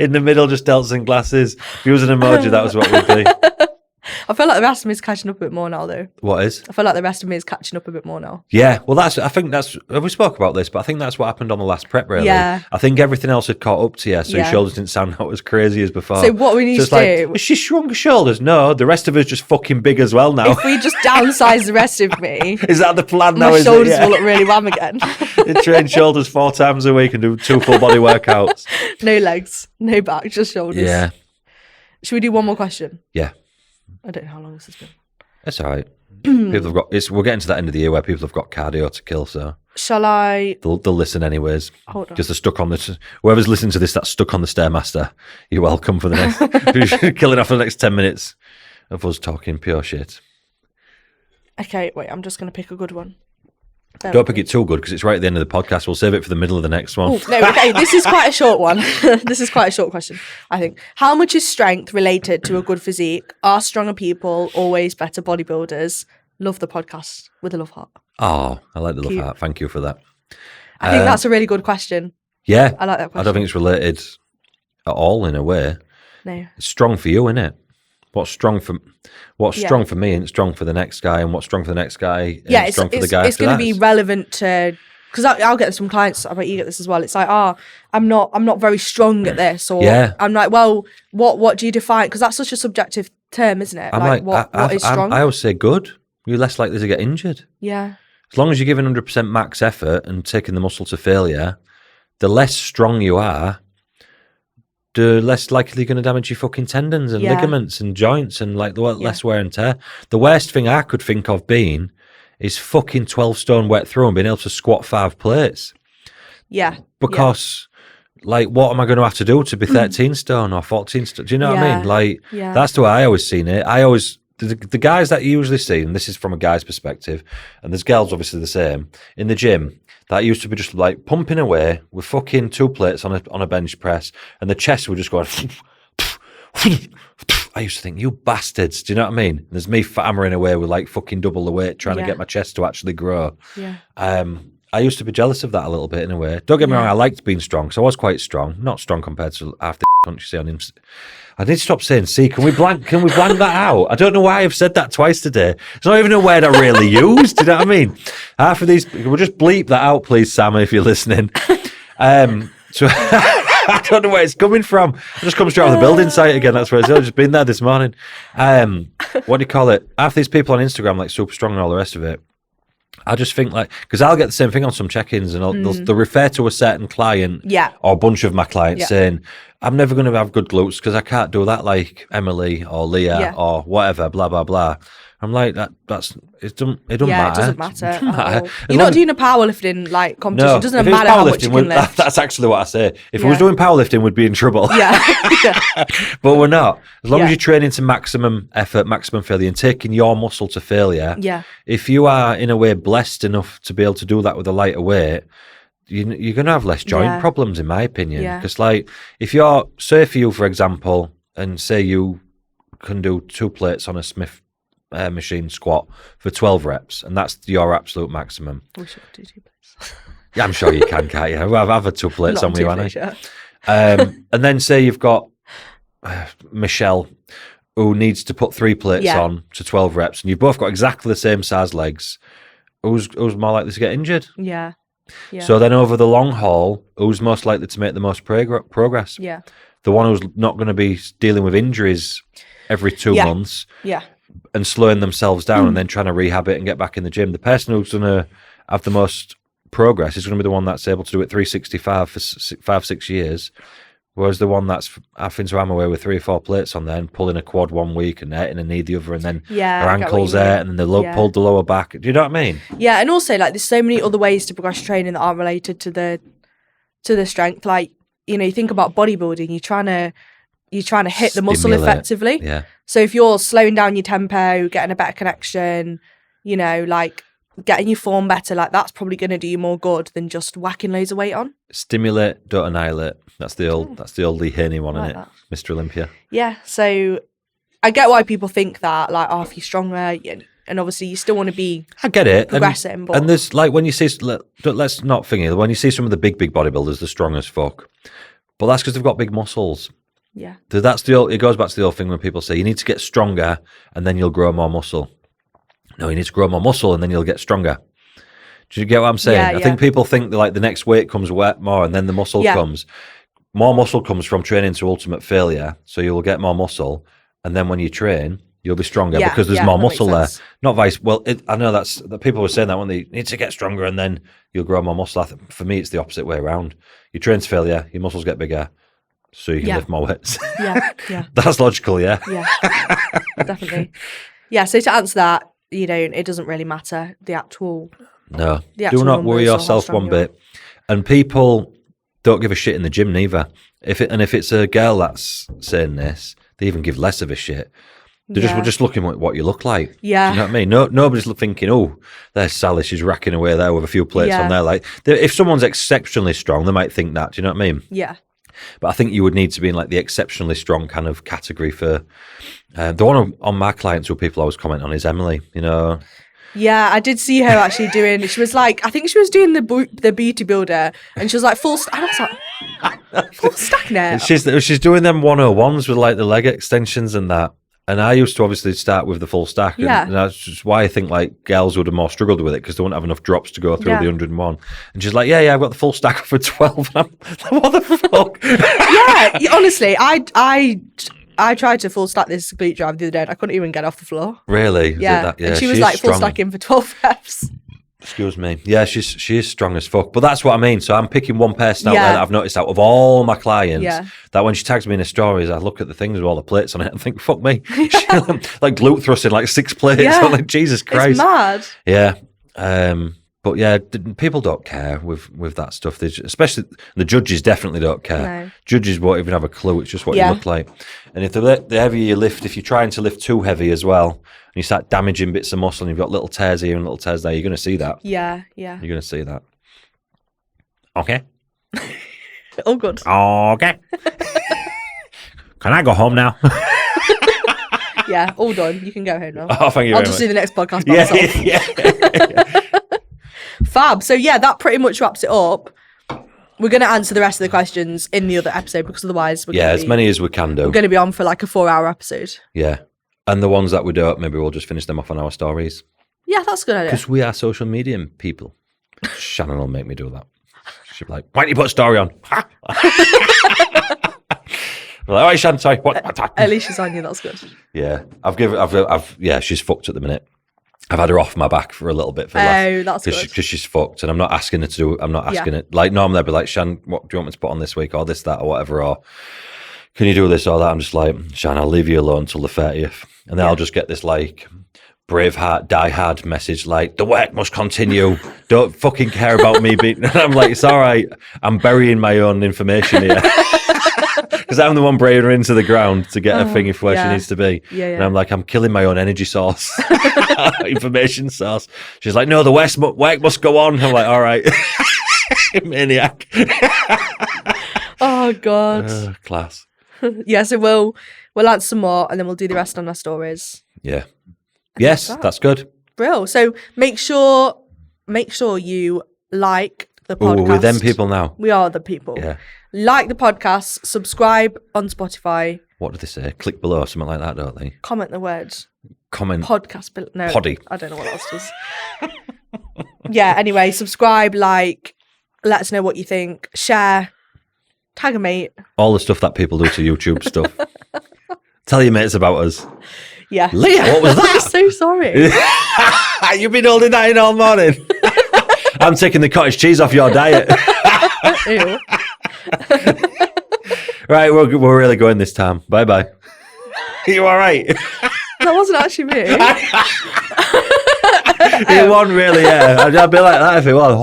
In the middle, just delts and glasses. If it was an emoji, that was what we'd be. I feel like the rest of me is catching up a bit more now, though. What is? I feel like the rest of me is catching up a bit more now. Yeah, well, I think we spoke about this, but I think that's what happened on the last prep, really. Yeah. I think everything else had caught up to you, so your shoulders didn't sound out as crazy as before. So what we need to do... Has she shrunk her shoulders? No, the rest of us just fucking big as well now. If we just downsize the rest of me... Is that the plan now? My shoulders will look really wham again. Train shoulders 4 times a week and do 2 full body workouts. No legs, no back, just shoulders. Yeah. Should we do one more question? Yeah. I don't know how long this has been. That's all right. People have got. We're getting to that end of the year where people have got cardio to kill. So shall I? They'll listen anyways. Hold on. Because they're stuck on the. Whoever's listening to this that's stuck on the Stairmaster, you're welcome for the next. Killing off for the next 10 minutes of us talking pure shit. Okay, wait. I'm just going to pick a good one. Don't pick it too good because it's right at the end of the podcast. We'll save it for the middle of the next one. Ooh, no, okay. This is quite a short one. This is quite a short question, I think. How much is strength related to a good physique? Are stronger people always better bodybuilders? Love the podcast with a love heart. Oh, I like the love heart. Thank you for that. I think that's a really good question. Yeah. I like that question. I don't think it's related at all in a way. No. It's strong for you, isn't it? What's strong for me and strong for the next guy, and what's strong for the next guy and strong for the guy. It's going to be relevant to, because I'll get this from clients. I bet you get this as well. It's like, I'm not very strong at this, or I'm like, well, what do you define? Because that's such a subjective term, isn't it? I'm what is strong? I always say good. You're less likely to get injured. Yeah. As long as you're giving 100% max effort and taking the muscle to failure, the less strong you are, the less likely you're going to damage your fucking tendons and ligaments and joints and like the less wear and tear. The worst thing I could think of being is fucking 12 stone wet through and being able to squat 5 plates. Yeah. Because like, what am I going to have to do to be 13 stone or 14 stone? Do you know what I mean? Like, that's the way I always seen it. The guys that you usually see, and this is from a guy's perspective, and there's girls obviously the same, in the gym, that used to be just like pumping away with fucking 2 plates on a bench press, and the chest would just go. I used to think, you bastards, do you know what I mean? And there's me hammering away with like fucking double the weight, trying to get my chest to actually grow. Yeah. I I used to be jealous of that a little bit in a way. Don't get me wrong, I liked being strong, so I was quite strong. Not strong compared to half the country see on him. I need to stop saying "see." Can we blank that out? I don't know why I've said that twice today. It's not even a word I really used. Do you know what I mean? Half of these, we'll just bleep that out, please, Sam, if you're listening. So I don't know where it's coming from. I just come straight out of the building site again. That's where it's. I've just been there this morning. What do you call it? Half these people on Instagram, like super strong and all the rest of it. I just think because I'll get the same thing on some check-ins and they'll refer to a certain client or a bunch of my clients saying, I'm never going to have good glutes because I can't do that like Emily or Leah or whatever, blah, blah, blah. I'm like, it doesn't matter. It doesn't matter. You're not doing a powerlifting like competition. No, it doesn't matter how much you can lift. That's actually what I say. If I was doing powerlifting, we'd be in trouble. Yeah. But we're not. As long as you're training to maximum effort, maximum failure, and taking your muscle to failure, if you are in a way blessed enough to be able to do that with a lighter weight, you're going to have less joint problems, in my opinion. Because if you're, say for you, for example, and say you can do 2 plates on a Smith machine squat for 12 reps, and that's your absolute maximum. Wish I could do 2 plates. Yeah, I'm sure you can, can't you? I've had 2 plates on me, haven't I? And then say you've got Michelle, who needs to put 3 plates on to 12 reps, and you've both got exactly the same size legs. Who's more likely to get injured? Yeah. So then over the long haul, who's most likely to make the most progress? Yeah. The one who's not going to be dealing with injuries every 2 months. Yeah. And slowing themselves down and then trying to rehab it and get back in the gym. The person who's going to have the most progress is going to be the one that's able to do it 365 for 5-6 years, whereas the one that's having to hammer away with 3 or 4 plates on there and pulling a quad 1 week and hurting a knee the other, and then their ankles there, and then they pulled the lower back. Do you know what I mean? Yeah, and also there's so many other ways to progress training that aren't related to the strength. Like, you think about bodybuilding, you're trying to hit the muscle effectively. Yeah. So if you're slowing down your tempo, getting a better connection, getting your form better, that's probably going to do you more good than just whacking loads of weight on. Stimulate, don't annihilate. That's the old Lee Haney one, isn't it? Mr. Olympia. Yeah. So I get why people think that, if you're stronger, and obviously you still want to be. I get it. Progressing, and there's when you see, let's not think when you see some of the big bodybuilders, they're strong as fuck, but that's because they've got big muscles. Yeah. It goes back to the old thing when people say you need to get stronger and then you'll grow more muscle. No, you need to grow more muscle and then you'll get stronger. Do you get what I'm saying? I think people think that the next weight comes more and then the muscle comes. More muscle comes from training to ultimate failure. So you'll get more muscle, and then when you train, you'll be stronger because there's more muscle there. Not vice. Well, I know that people were saying that when they need to get stronger and then you'll grow more muscle. For me, it's the opposite way around. You train to failure, your muscles get bigger, so you can lift more weights. Yeah. That's logical, yeah? Yeah, definitely. Yeah, so to answer that, it doesn't really matter the actual... No, do not worry yourself one bit. And people don't give a shit in the gym neither. If it's a girl that's saying this, they even give less of a shit. We're just looking at what you look like. Yeah. Do you know what I mean? Nobody's thinking, oh, there's Sally, she's racking away there with a few plates on there. If someone's exceptionally strong, they might think that. Do you know what I mean? Yeah. But I think you would need to be in the exceptionally strong kind of category for the one on my clients who people always comment on is Emily, Yeah, I did see her actually doing, she was I think she was doing the beauty builder, and she was full, and I was like, full stack now. She's doing them 101s with the leg extensions and that. And I used to obviously start with the full stack. And that's just why I think girls would have more struggled with it, because they wouldn't have enough drops to go through the 101. And she's like, yeah, I've got the full stack for 12. And I'm like, what the fuck? Yeah, honestly, I tried to full stack this glute drive the other day and I couldn't even get off the floor. Really? Yeah. And she was full stacking for 12 reps. Excuse me. Yeah, she is strong as fuck. But that's what I mean. So I'm picking one person out there that I've noticed out of all my clients that when she tags me in her stories, I look at the things with all the plates on it and think, fuck me. Glute thrusting 6 plates. Yeah. I'm like, Jesus Christ. It's mad. Yeah. But yeah, people don't care with that stuff. Especially the judges definitely don't care. No. Judges won't even have a clue. It's just what you look like. And if the heavier you lift, if you're trying to lift too heavy as well, and you start damaging bits of muscle and you've got little tears here and little tears there, you're going to see that. Yeah. You're going to see that. Okay. Oh, good. Okay. Can I go home now? Yeah, all done. You can go home now. Oh, thank you. I'll just do the next podcast by myself. Yeah. Fab. So yeah, that pretty much wraps it up. We're going to answer the rest of the questions in the other episode because otherwise we're as many as we can do. We're going to be on for like a 4-hour episode. Yeah. And the ones that we do, maybe we'll just finish them off on our stories. Yeah, that's a good idea. Because we are social media people. Shannon will make me do that. She'll be like, why don't you put a story on? I'm like, all right, Shannon, sorry. What? At least she's on you, that's good. Yeah. She's fucked at the minute. I've had her off my back for a little bit. That's good. Because she's fucked, and I'm not asking her to do. I'm not asking it. Like normally, I'd be like, Shan, what do you want me to put on this week, or this, that, or whatever, or can you do this or that? I'm just like, Shan, I'll leave you alone till the 30th, and then I'll just get this like Braveheart, Die Hard message, like the work must continue. Don't fucking care about me being. And I'm like, it's all right. I'm burying my own information here. Because I'm the one bringing her into the ground to get her thing where she needs to be. Yeah. And I'm like, I'm killing my own energy source, information source. She's like, no, the work must go on. I'm like, all right. Maniac. Oh, God. Class. Yeah, so we'll answer some more and then we'll do the rest on our stories. Yeah. Yes, that's good. Brill. So make sure you like the podcast. Oh, we're them people now. We are the people. Yeah. Like the podcast, subscribe on Spotify. What do they say? Click below, something like that, don't they? Comment the words. Comment. Podcast below. No. Poddy. I don't know what else does. Yeah, anyway, subscribe, like, let us know what you think. Share. Tag a mate. All the stuff that people do to YouTube stuff. Tell your mates about us. Yeah. Leah, what was that? I'm so sorry. You've been holding that in all morning. I'm taking the cottage cheese off your diet. Ew. Right, we're really going this time. Bye-bye. Are you all right? That wasn't actually me. It wasn't really, yeah. I'd be like that if it was.